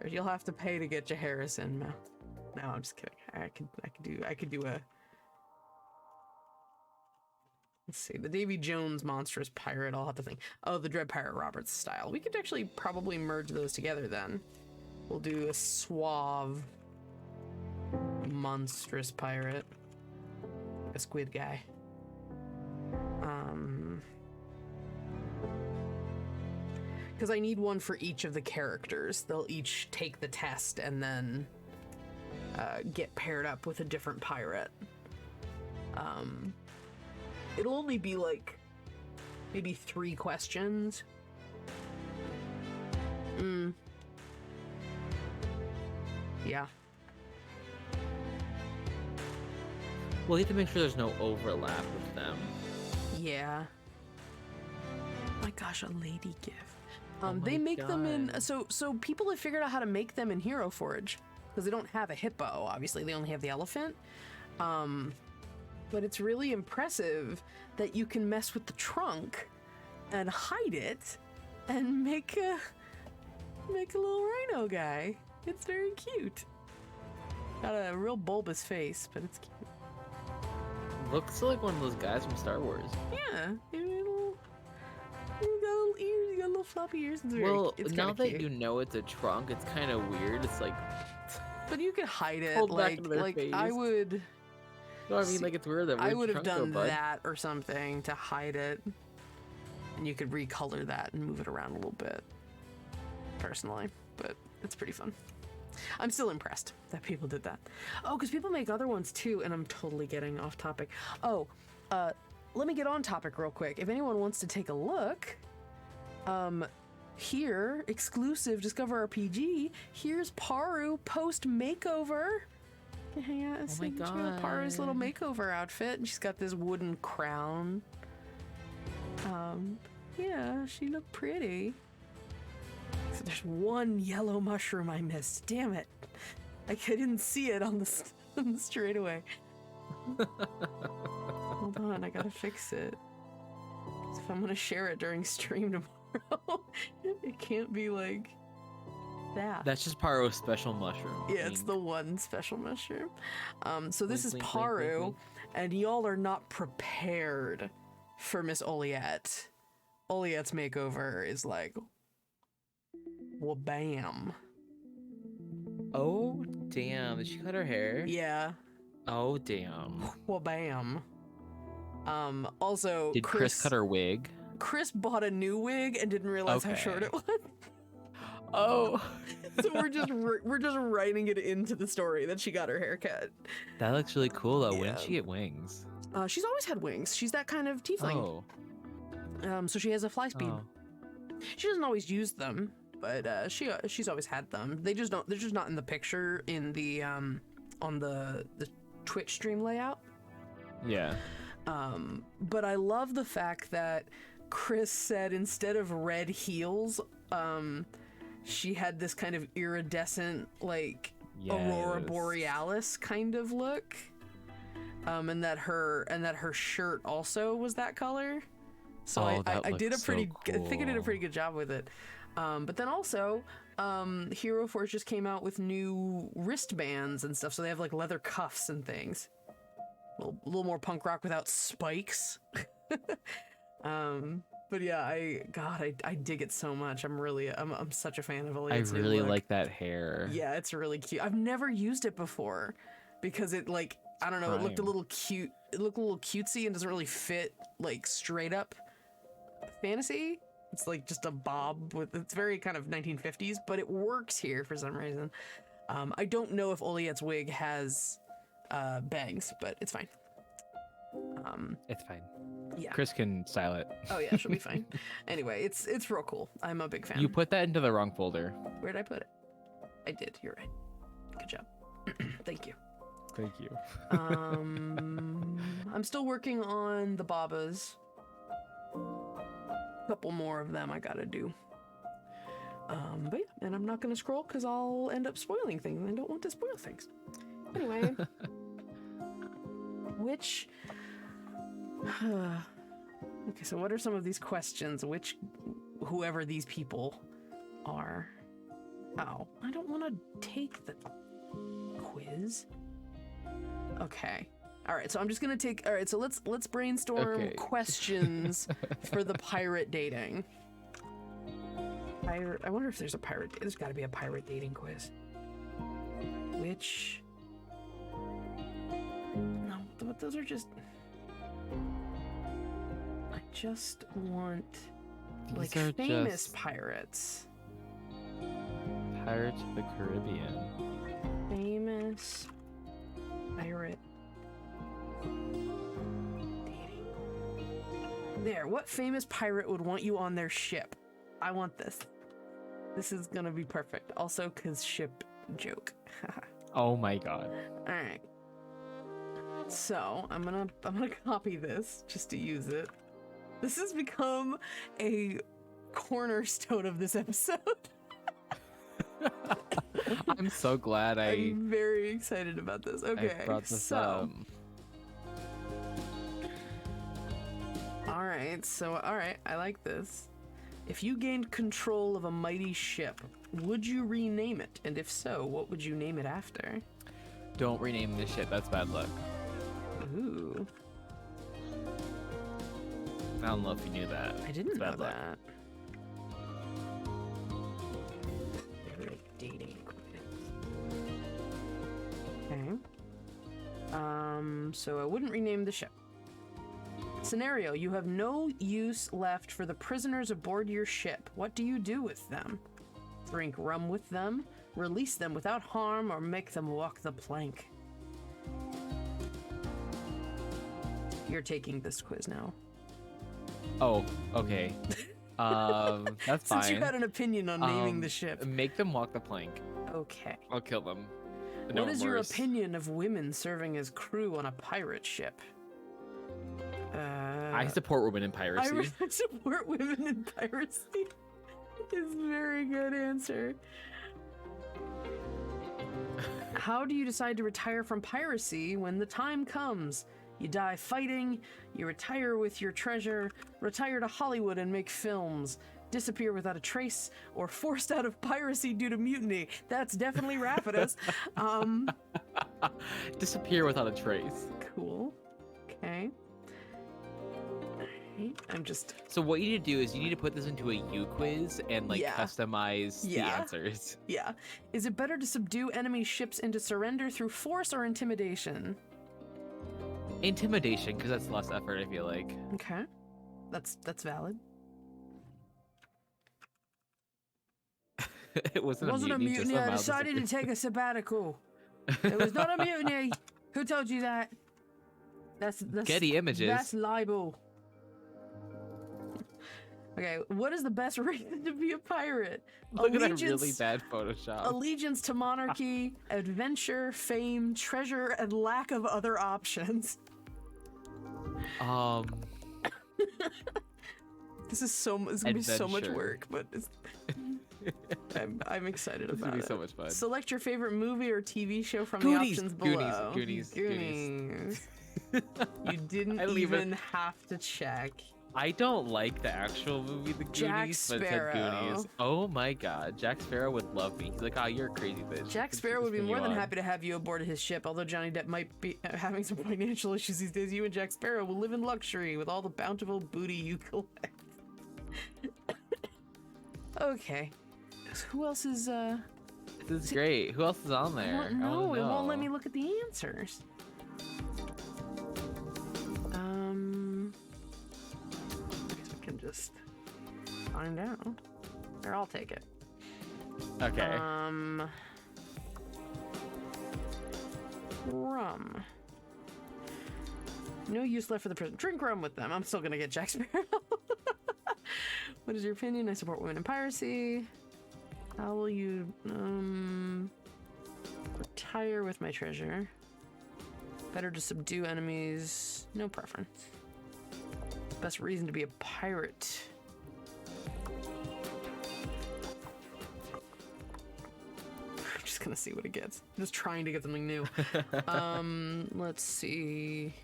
You'll have to pay to get Jaharrison. No, I'm just kidding. I could do a. Let's see, the Davy Jones monstrous pirate. I'll have to think. Oh, the Dread Pirate Roberts style. We could actually probably merge those together then. We'll do a suave monstrous pirate. A squid guy. Because I need one for each of the characters. They'll each take the test and then get paired up with a different pirate. It'll only be like maybe 3 questions. Yeah. We'll have to make sure there's no overlap with them. Yeah. Oh my gosh, a lady gift. Oh They my make them in God. so people have figured out how to make them in Hero Forge because they don't have a hippo. Obviously, they only have the elephant. But it's really impressive that you can mess with the trunk and hide it and make a little rhino guy. It's very cute. Got a real bulbous face, but it's cute. Looks like one of those guys from Star Wars. Yeah, you got little ears, you got little floppy ears. It's very, Well, it's now kinda that cute. you know it's a trunk, it's kind of weird. It's like, But you could hide it, Hold back like to their I face. would. no, I mean, See, like it's weird that I where'd would your have trunk go, done bud? that or something to hide it, and you could recolor that and move it around a little bit. Personally, but it's pretty fun. I'm still impressed that people did that. Oh, because people make other ones too, and I'm totally getting off topic. Oh, let me get on topic real quick. If anyone wants to take a look, here, exclusive Discover RPG, here's Paru post makeover. Can hang out and Oh my see Paru's little God. makeover outfit, and she's got this wooden crown. Yeah, she looked pretty. So there's one yellow mushroom I missed. Damn it. I didn't see it on the, on the straightaway. Hold on, I gotta fix it. 'Cause if I'm gonna share it during stream tomorrow, it can't be like that. That's just Paro's special mushroom. Yeah, it's Wink. the one special mushroom. So this Wink, is wink, wink, Paru, wink, wink. and y'all are not prepared for Miss Oliette. Oliette's makeover is like, wha-bam. Oh, damn. Did she cut her hair? Yeah, Oh, damn. wha-bam. Also, Did Chris cut her wig? Chris bought a new wig and didn't realize how short Okay. it was. Oh. So we're just writing it into the story that she got her hair cut. That looks really cool, though. When Yeah. did she get wings? She's always had wings. She's that kind of tiefling. Oh. So she has a fly speed. Oh. She doesn't always use them, but she's always had them. They're just not in the picture in the on the Twitch stream layout. Yeah. But I love the fact that Chris said instead of red heels, she had this kind of iridescent, like Aurora Yes. Borealis kind of look. And that her shirt also was that color. So Oh, that I did a looks so pretty I think I did a cool. pretty good job with it. But then also, Hero Force just came out with new wristbands and stuff, so they have like leather cuffs and things. A little more punk rock without spikes. But yeah, I dig it so much. I'm such a fan of I Elliot's new really look. like that hair. Yeah, it's really cute. I've never used it before because it like I don't know, it looked a Prime. little cute. It looked a little cutesy and doesn't really fit like straight up fantasy. It's like just a bob with it's very kind of 1950s, but it works here for some reason. I don't know if Oliette's wig has bangs, but it's fine. It's fine. Yeah. Chris can style it. Oh yeah, she'll be fine. Anyway, it's real cool. I'm a big fan. You put that into the wrong folder. Where'd I put it? I did. You're right. Good job. Thank you. Thank you. I'm still working on the Babas. Couple more of them I gotta do. But yeah, and I'm not going to scroll because I'll end up spoiling things, and I don't want to spoil things. Anyway, which... okay, so what are some of these questions? Which, whoever these people are... Oh, I don't want to take the quiz. Okay. All right, so I'm just going to take... All right, so let's brainstorm questions for the pirate dating. I wonder if there's a pirate... There's got to be a pirate dating quiz. Which... No, but those are just... I just want... These like, are famous just pirates. Pirates of the Caribbean. Famous pirate dating. There, what famous pirate would want you on their ship? I want this. This is gonna be perfect. Also, cause ship joke. Oh my god. All right. So I'm gonna copy this just to use it. This has become a cornerstone of this episode. I'm so glad I'm very excited about this. Okay, I brought this so up. all right, I like this. If you gained control of a mighty ship, would you rename it? And if so, what would you name it after? Don't rename this shit. That's bad luck. Ooh, I don't know if you knew that. I didn't It's know bad luck. that. Favorite dating quiz. Okay. So I wouldn't rename the ship. Scenario, you have no use left for the prisoners aboard your ship. What do you do with them? Drink rum with them, release them without harm, or make them walk the plank? You're taking this quiz now. Oh, okay. That's fine. Since you had an opinion on naming the ship. Make them walk the plank. Okay. I'll kill them. What is your opinion of women serving as crew on a pirate ship? I support women in piracy. I support women in piracy. Is a very good answer. How do you decide to retire from piracy when the time comes? You die fighting, you retire with your treasure, retire to Hollywood and make films, disappear without a trace, or forced out of piracy due to mutiny. That's definitely Rapidus. Disappear without a trace. Cool. Okay. I'm just... So what you need to do is you need to put this into a U quiz and like customize the answers. Yeah. Is it better to subdue enemy ships into surrender through force or intimidation? Intimidation, because that's less effort, I feel like. Okay. That's valid. It wasn't a mutiny. I decided to take a sabbatical. It was not a mutiny. Who told you that? That's Getty Images. That's libel. Okay, what is the best reason to be a pirate? Look at that really bad Photoshop. Allegiance to monarchy, adventure, fame, treasure, and lack of other options. This is gonna be so much work, but it's, I'm excited about it. It's gonna be so much fun. Select your favorite movie or TV show from Goonies, the options below. Goonies. You didn't even have to check. I don't like the actual movie, The Goonies, but it said Goonies. Oh my god, Jack Sparrow would love me. He's like, oh, you're a crazy bitch. Jack Sparrow would be more than happy to have you aboard his ship, although Johnny Depp might be having some financial issues these days. You and Jack Sparrow will live in luxury with all the bountiful booty you collect. Okay. Who else is, This is great. Who else is on there? I don't know. It won't let me look at the answers. I guess we can just find out. Or I'll take it. Okay. Rum. No use left for the prison. Drink rum with them. I'm still gonna get Jack Sparrow. What is your opinion? I support women in piracy. How will you retire with my treasure? Better to subdue enemies. No preference. Best reason to be a pirate. gonna see what it gets. I'm just trying to get something new. Let's see.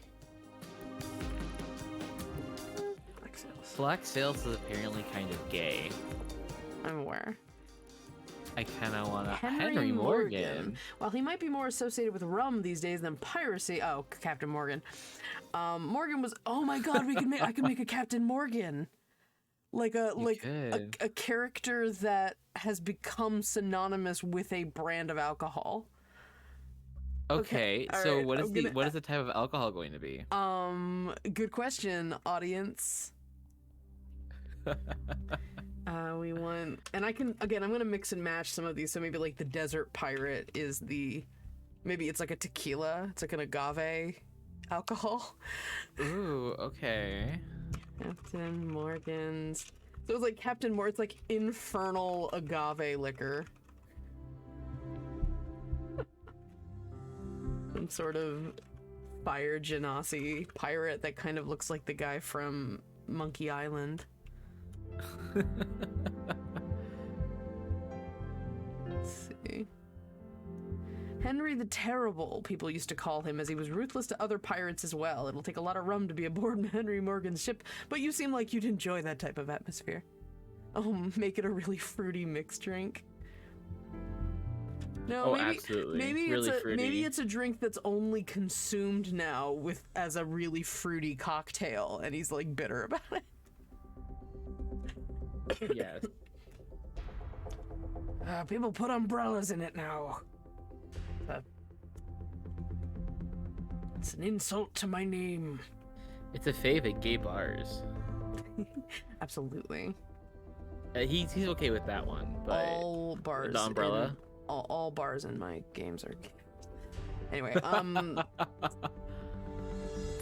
Black Sails. Black Sails is apparently kind of gay. I'm aware. I kind of want to. Henry Morgan. While he might be more associated with rum these days than piracy. Oh, Captain Morgan. Morgan was. Oh my God, I could make a Captain Morgan. Like a character that has become synonymous with a brand of alcohol. Okay, so right, what is the type of alcohol going to be? Good question, audience. We want, and I'm gonna mix and match some of these. So maybe like the Desert Pirate is maybe it's like a tequila. It's like an agave alcohol. Ooh, okay. Captain Morgan's. So it's like it's like infernal agave liquor. Some sort of fire genasi pirate that kind of looks like the guy from Monkey Island. Let's see. Henry the Terrible, people used to call him, as he was ruthless to other pirates as well. It'll take a lot of rum to be aboard Henry Morgan's ship, but you seem like you'd enjoy that type of atmosphere. Oh, make it a really fruity mixed drink. No, absolutely. Maybe it's a drink that's only consumed now as a really fruity cocktail, and he's like bitter about it. Yes. People put umbrellas in it now. It's an insult to my name. It's a fave at gay bars. Absolutely. He's okay with that one, but all bars. The umbrella. All bars in my games are. Anyway, it's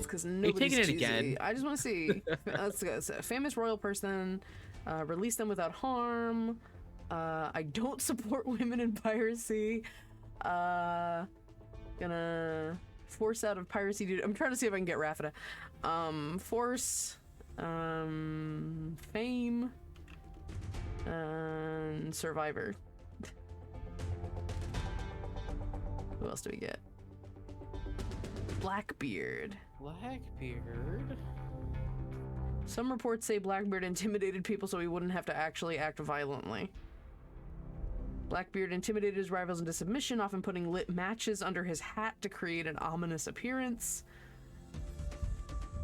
because nobody's taking it cheesy. again? I just want to see. Let's go. So, famous royal person. Release them without harm. I don't support women in piracy. Gonna force out of piracy dude. I'm trying to see if I can get Raffida. Force, fame, and survivor. Who else do we get? Blackbeard. Blackbeard? Some reports say Blackbeard intimidated people so he wouldn't have to actually act violently. Blackbeard intimidated his rivals into submission, often putting lit matches under his hat to create an ominous appearance.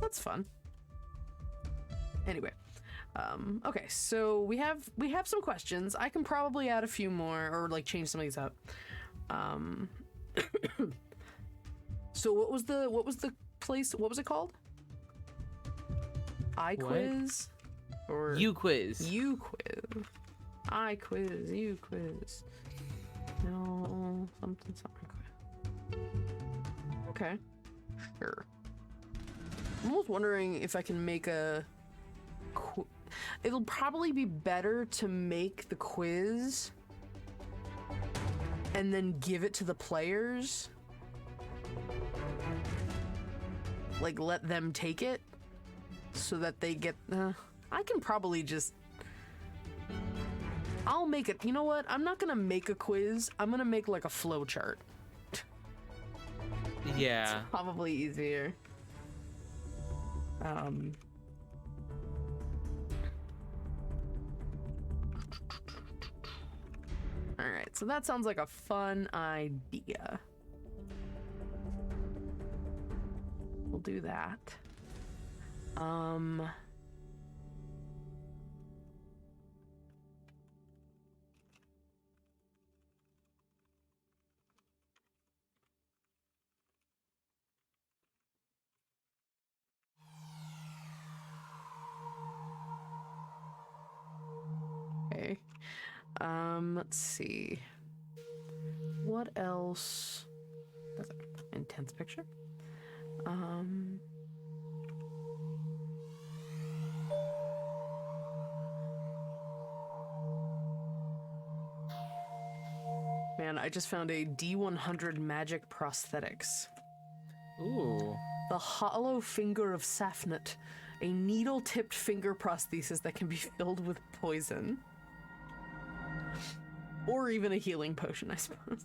That's fun. Anyway, okay, so we have some questions. I can probably add a few more or like change some of these up. So what was the place? What was it called? iQuiz or You quiz. You quiz. I quiz, you quiz. No, something. Okay, sure. I'm almost wondering if I can make it'll probably be better to make the quiz and then give it to the players. Like, let them take it so that they get... I can probably just... I'll make it. You know what? I'm not gonna make a quiz. I'm gonna make like a flow chart. Yeah. It's probably easier. Alright, so that sounds like a fun idea. We'll do that. Okay. Let's see. What else? That's an intense picture. Man, I just found a D100 magic prosthetics. Ooh. The hollow finger of Safnet, a needle-tipped finger prosthesis that can be filled with poison. Or even a healing potion, I suppose.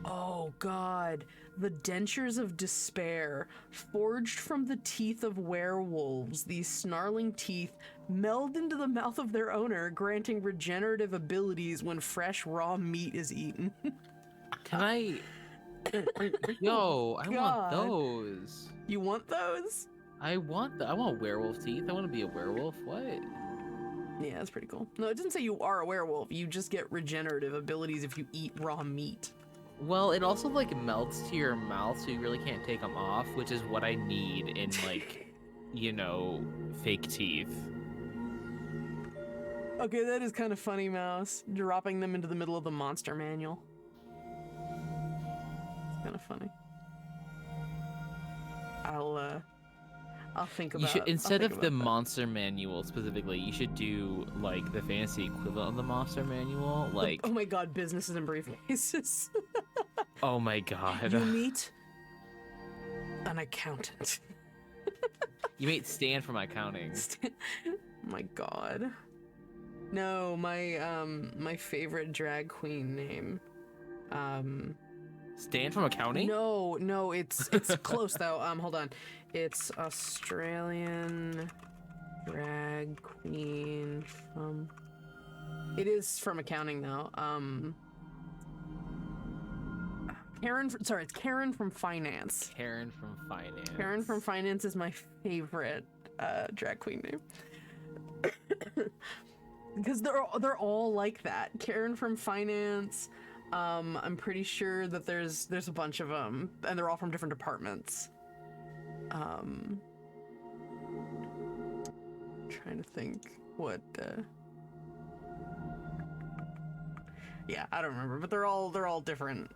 Oh god, the dentures of despair, forged from the teeth of werewolves. These snarling teeth meld into the mouth of their owner, granting regenerative abilities when fresh raw meat is eaten. Can I? Yo, I want God. those. You want those? I want werewolf teeth. I want to be a werewolf. What? Yeah, that's pretty cool. No, it doesn't say you are a werewolf. You just get regenerative abilities if you eat raw meat. Well, it also like melts to your mouth, so you really can't take them off, which is what I need in like, you know, fake teeth. Okay, that is kind of funny, Mouse. Dropping them into the middle of the monster manual. It's kind of funny. I'll think about You should, instead I'll think of the about that. monster manual specifically, you should do like the fantasy equivalent of the monster manual, like Oh my god, businesses and briefcases. oh my god. You meet an accountant. You made Stan from accounting. My god. No, my favorite drag queen name. Stan from accounting? No, it's close though. Hold on. It's Australian drag queen from. It is from accounting though. It's Karen from finance. Karen from finance. Karen from finance is my favorite drag queen name. Because they're all like that. Karen from finance. I'm pretty sure that there's a bunch of them, and they're all from different departments. Trying to think what. Yeah, I don't remember, but they're all different.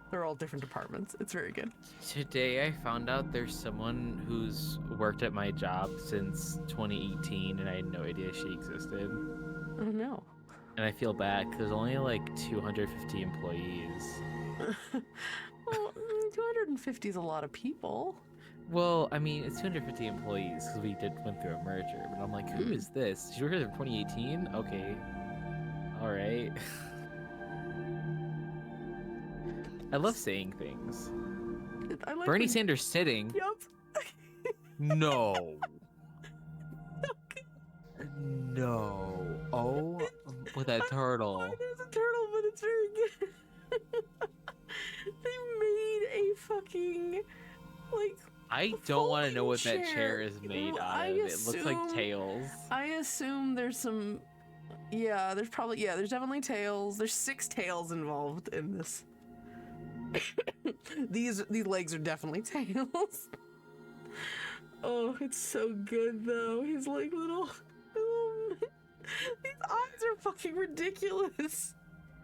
They're all different departments. It's very good. Today I found out there's someone who's worked at my job since 2018, and I had no idea she existed. Oh no. And I feel bad because there's only like 250 employees. Well, 250 is a lot of people. Well, I mean, it's 250 employees because we went through a merger. But I'm like, who is this? She worked here in 2018? Okay. All right. I love saying things. I like Bernie when- Sanders sitting. Yup. No. No. Oh, with that turtle. There's a turtle, but it's very good. They made a fucking like. I don't want to know what that chair. chair is made Well, out I of. It looks like assume- tails. I assume there's some. Yeah, there's definitely tails. There's 6 tails involved in this. These legs are definitely tails. Oh, it's so good though. He's like little. These eyes are fucking ridiculous.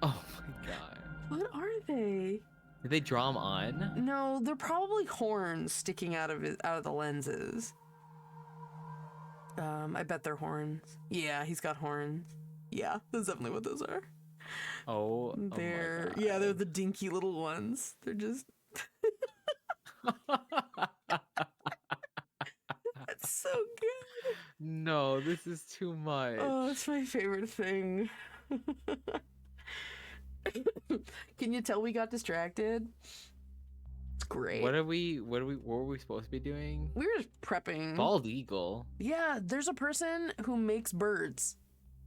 Oh my god. What are they? Did they draw them on? No, they're probably horns sticking out of the lenses. I bet they're horns. Yeah, he's got horns. Yeah, that's definitely what those are. Oh, They're oh my yeah, they're the dinky little ones. They're just that's so good. No, this is too much. Oh, it's my favorite thing. Can you tell we got distracted? It's great. What were we supposed to be doing? We were just prepping. Bald eagle. Yeah, there's a person who makes birds.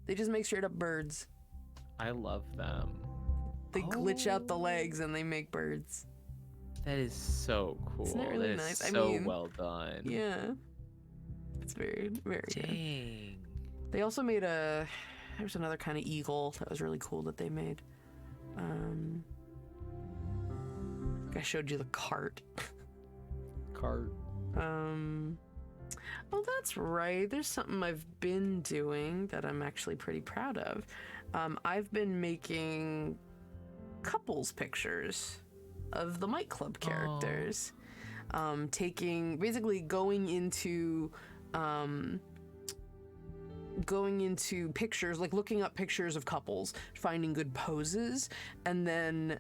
They just make straight up birds. I love them. They glitch out the legs and they make birds. That is so cool. Isn't it really That is nice? I so mean, well done. Yeah. It's very, very good. Dang. They also made there's another kind of eagle that was really cool that they made. I think I showed you the cart. Cart. Oh, that's right. There's something I've been doing that I'm actually pretty proud of. I've been making couples pictures of the Might Club characters. Going into pictures, like looking up pictures of couples, finding good poses, and then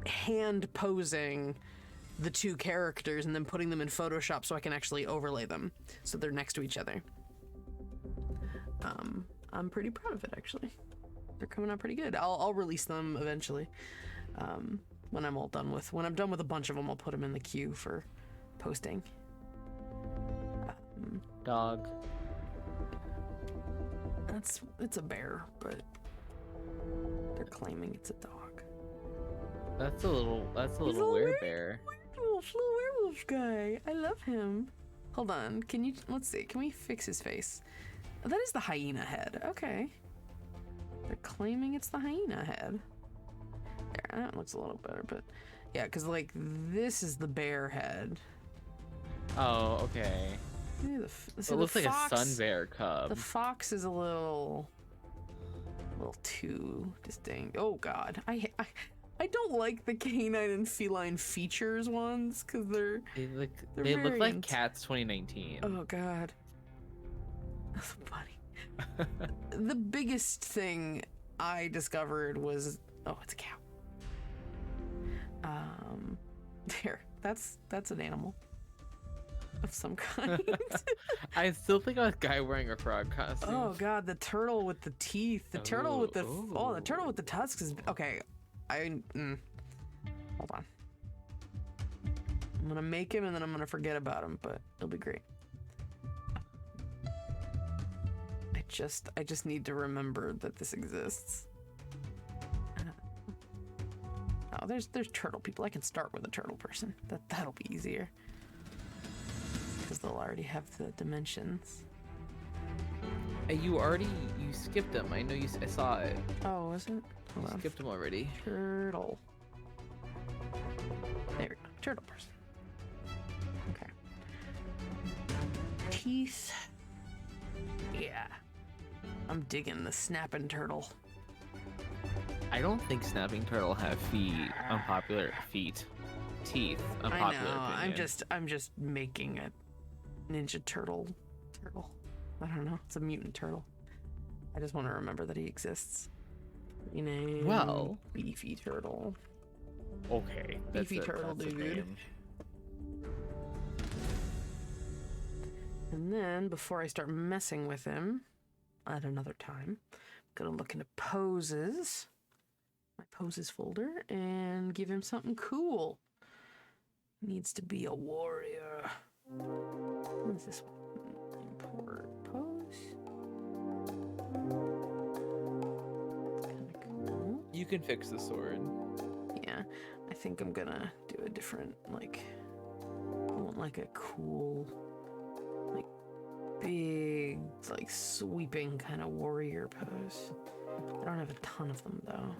hand posing the 2 characters and then putting them in Photoshop so I can actually overlay them so they're next to each other. I'm pretty proud of it, actually. They're coming out pretty good. I'll release them eventually. When I'm done with a bunch of them, I'll put them in the queue for posting. Dog. It's a bear, but they're claiming it's a dog. That's a little werebear. Little werewolf guy. I love him. Hold on. Let's see. Can we fix his face? Oh, that is the hyena head. Okay. They're claiming it's the hyena head. There, that looks a little better, but yeah, because like this is the bear head. Oh, okay. So It looks like fox, a sun bear cub. The fox is a little too distinct. Oh God, I don't like the canine and feline features ones because they look like Cats 2019. Oh God, that's funny. The biggest thing I discovered was it's a cow. That's an animal of some kind. I still think of a guy wearing a frog costume. Oh God, the turtle with the teeth, the turtle with the turtle with the tusks is okay. Hold on. I'm gonna make him and then I'm gonna forget about him, but it'll be great. I just need to remember that this exists. Oh, there's turtle people. I can start with a turtle person. That'll be easier. Because they'll already have the dimensions. You skipped them. I know I saw it. Oh, was it? Hold on. Skipped them already. Turtle. There we go. Turtle person. Okay. Teeth. Yeah. I'm digging the snapping turtle. I don't think snapping turtle have feet. Unpopular feet. Teeth. Unpopular I know. opinion. I'm just making a ninja turtle. I don't know. It's a mutant turtle. I just want to remember that he exists. Beefy turtle. Okay. Beefy turtle, that's a dude. name. And then before I start messing with him at another time, I'm gonna look into poses, my poses folder, and give him something cool. Needs to be a warrior. What is this one? Import pose. Kind of cool. You can fix the sword. Yeah, I think I'm gonna do a different, I want like a cool, big, sweeping kind of warrior pose. I don't have a ton of them though.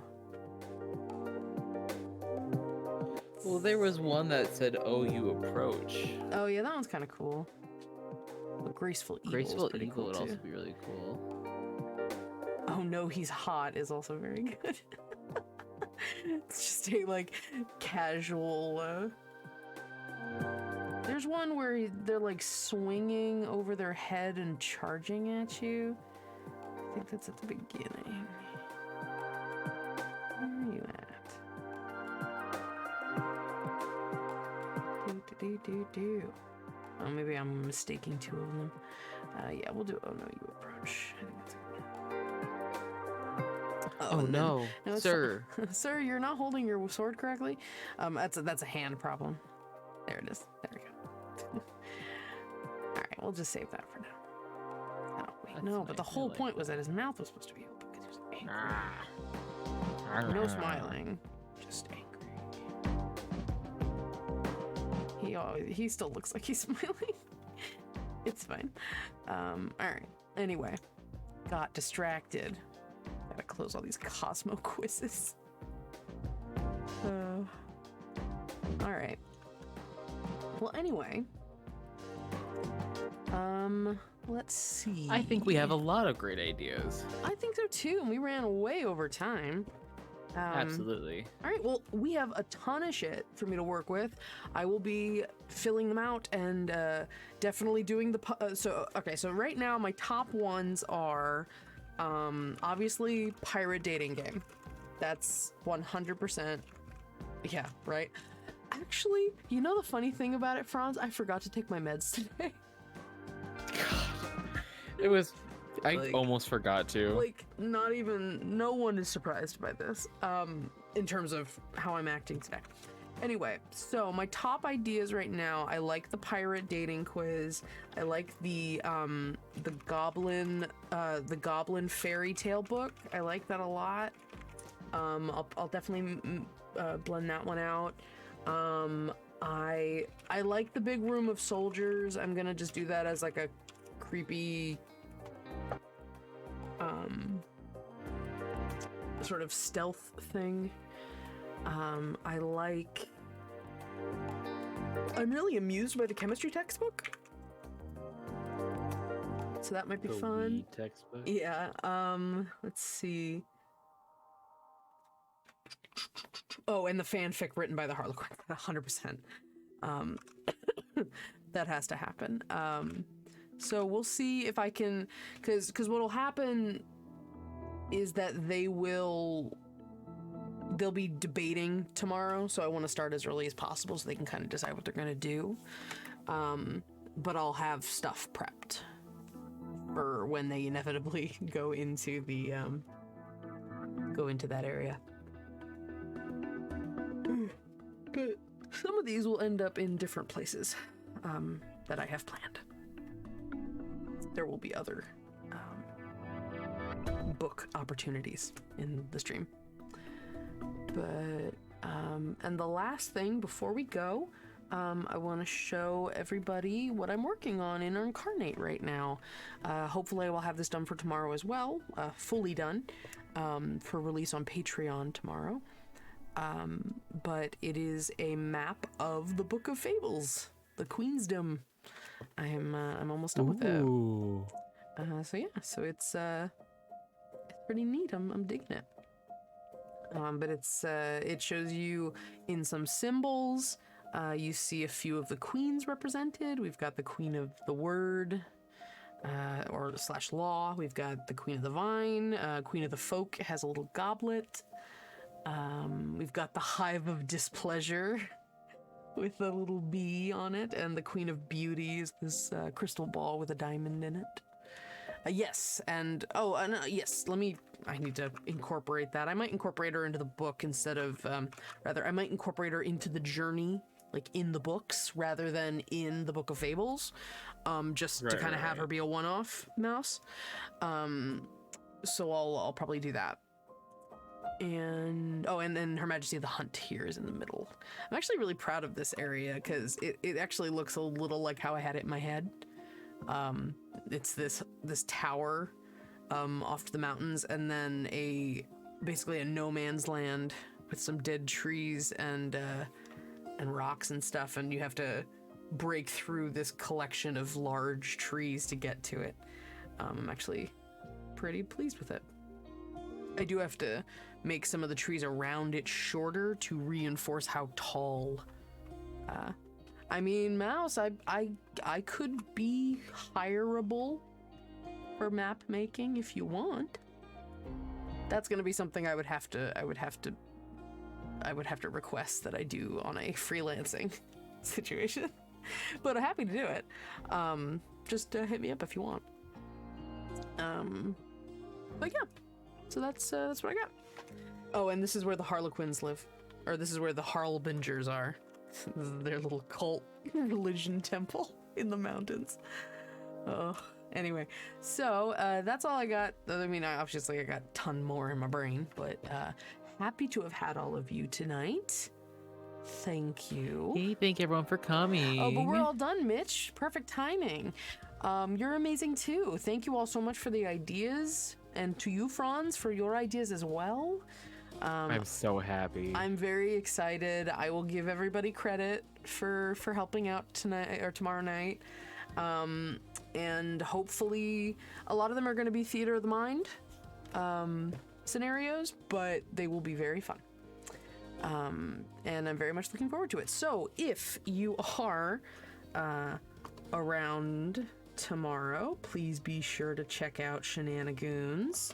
Well, there was one that said, "Oh, you approach." Oh yeah, that one's kind of cool. The graceful eagle. Graceful is pretty eagle cool would too. also be really cool. Oh no, he's hot is also very good. It's just a casual. There's one where they're swinging over their head and charging at you. I think that's at the beginning. Where are you at? Do. Oh, maybe I'm mistaking two of them. Yeah, we'll do. Oh no, you approach. I think that's good. Oh no, it's sir. Sir, you're not holding your sword correctly. That's a hand problem. There it is. There we go. All right, we'll just save that for now. Oh wait, That's no, nice. but the I whole like point was that. that his mouth was supposed to be open because he was angry. No smiling, just angry. He still looks like he's smiling. It's fine. All right. Anyway, got distracted. Gotta close all these Cosmo quizzes. All right. Well, anyway. Let's see. I think we have a lot of great ideas. I think so too, and we ran way over time. Absolutely. All right, well, we have a ton of shit for me to work with. I will be filling them out and definitely doing the... So right now my top ones are obviously pirate dating game. That's 100%. Yeah, right? Actually, you know the funny thing about it, Franz? I forgot to take my meds today. It was I Like- almost forgot to. Like, not even, no one is surprised by this, in terms of how I'm acting today. Anyway, so my top ideas right now, I like the pirate dating quiz. I like the goblin fairy tale book. I like that a lot. I'll definitely blend that one out. I like the big room of soldiers. I'm gonna just do that as like a creepy sort of stealth thing. I'm really amused by the chemistry textbook, so that might be The fun. Wii textbook. Yeah, let's see. Oh, and the fanfic written by the Harlequin, 100%. That has to happen. So we'll see if I can, because what'll happen is that they'll be debating tomorrow, so I want to start as early as possible so they can kind of decide what they're going to do. But I'll have stuff prepped for when they inevitably go into that area. But some of these will end up in different places that I have planned. There will be other book opportunities in the stream. But, and the last thing before we go, I want to show everybody what I'm working on in Incarnate right now. Hopefully I will have this done for tomorrow as well, fully done, for release on Patreon tomorrow. But it is a map of the Book of Fables, the Queensdom. I'm almost done with it. Ooh. So yeah, so it's pretty neat. I'm digging it. But it shows you in some symbols. You see a few of the queens represented. We've got the Queen of the Word, or / Law. We've got the Queen of the Vine. Queen of the Folk has a little goblet. We've got the Hive of Displeasure with a little bee on it, and the Queen of Beauty is this crystal ball with a diamond in it. Yes, and yes, I need to incorporate that. I might incorporate her into the book instead of, I might incorporate her into the journey, like in the books, rather than in the Book of Fables, just to kind of have her be a one-off mouse. So I'll probably do that. And then Her Majesty of the Hunt here is in the middle. I'm actually really proud of this area because it actually looks a little like how I had it in my head. It's this tower off to the mountains, and then basically a no man's land with some dead trees and rocks and stuff, and you have to break through this collection of large trees to get to it. I'm actually pretty pleased with it. I do have to make some of the trees around it shorter to reinforce how tall. I mean, Mouse, I could be hireable for map making if you want. That's gonna be something I would have to request that I do on a freelancing situation. But I'm happy to do it. Just hit me up if you want. But yeah, so that's what I got. Oh, and this is where the Harlequins live, or this is where the Harlebingers are. This is their little cult religion temple in the mountains. Oh, anyway, so that's all I got. I mean, obviously I got a ton more in my brain, but happy to have had all of you tonight. Thank you. Hey, thank everyone for coming. Oh, but we're all done, Mitch. Perfect timing. You're amazing too. Thank you all so much for the ideas, and to you, Franz, for your ideas as well. I'm so happy. I'm very excited. I will give everybody credit for helping out tonight or tomorrow night. And hopefully a lot of them are going to be theater of the mind scenarios, but they will be very fun. And I'm very much looking forward to it. So if you are around tomorrow, please be sure to check out Shenanigoons.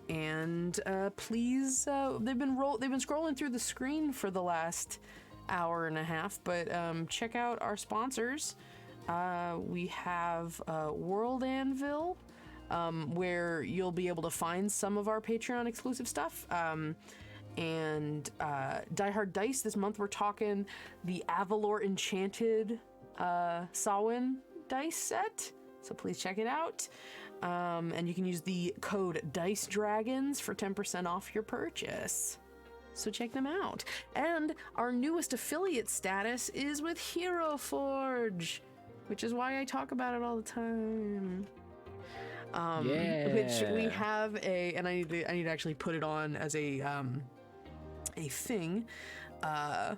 And please, they've been scrolling through the screen for the last hour and a half, but check out our sponsors. We have World Anvil, where you'll be able to find some of our Patreon exclusive stuff. And Die Hard Dice, this month we're talking the Avalor Enchanted Samhain dice set. So please check it out. And you can use the code Dice Dragons for 10% off your purchase. So check them out. And our newest affiliate status is with Hero Forge, which is why I talk about it all the time. Which we have and I need to actually put it on as a thing, a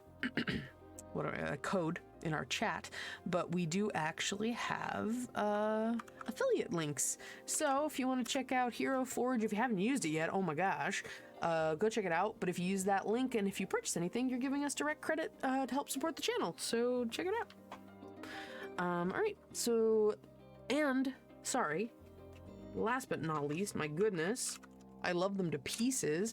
code in our chat, but we do actually have affiliate links. So if you want to check out Hero Forge, if you haven't used it yet, oh my gosh, go check it out. But if you use that link and if you purchase anything, you're giving us direct credit to help support the channel. So check it out. All right. So, and sorry, last but not least, my goodness, I love them to pieces.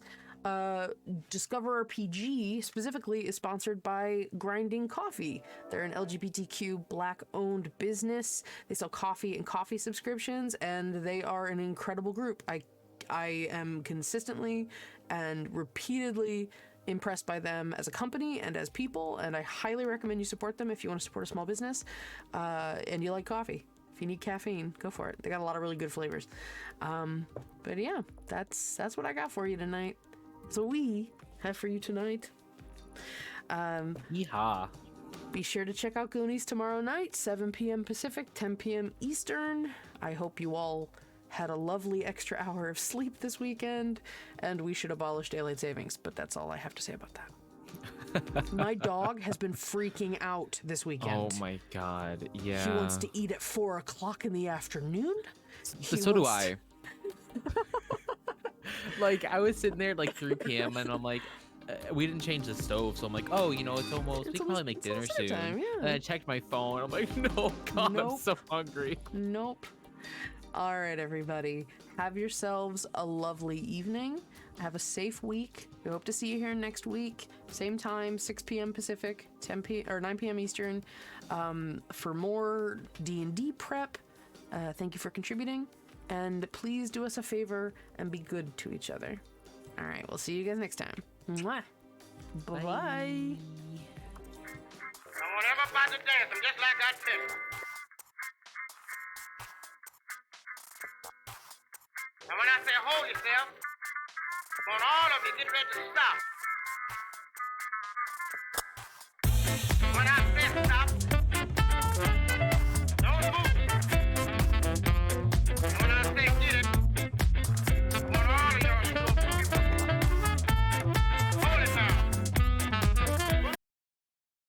Discover RPG specifically is sponsored by Grinding Coffee. They're an LGBTQ Black-owned business. They sell coffee and coffee subscriptions, and they are an incredible group. I am consistently and repeatedly impressed by them as a company and as people, and I highly recommend you support them if you want to support a small business and you like coffee. If you need caffeine, go for it. They got a lot of really good flavors. But yeah, that's what I got for you tonight. So we have for you tonight. Yeehaw. Be sure to check out Goonies tomorrow night, 7 p.m. Pacific, 10 p.m. Eastern. I hope you all had a lovely extra hour of sleep this weekend, and we should abolish daylight savings, but that's all I have to say about that. My dog has been freaking out this weekend. Oh my god, yeah. He wants to eat at 4 o'clock in the afternoon. So do I. Like, I was sitting there at like 3 p.m. and I'm like, we didn't change the stove, so I'm like, oh, you know, we can probably make dinner soon. Time, yeah. And I checked my phone, I'm like, no, God, Nope. I'm so hungry. Nope. All right, everybody. Have yourselves a lovely evening. Have a safe week. We hope to see you here next week. Same time, 6 p.m. Pacific, 9 p.m. Eastern. For more D&D prep. Thank you for contributing. And please do us a favor and be good to each other. All right, we'll see you guys next time. Mwah. Bye-bye. I want everybody to dance. I'm just like I tell you. And when I say hold yourself, I want all of you get ready to stop.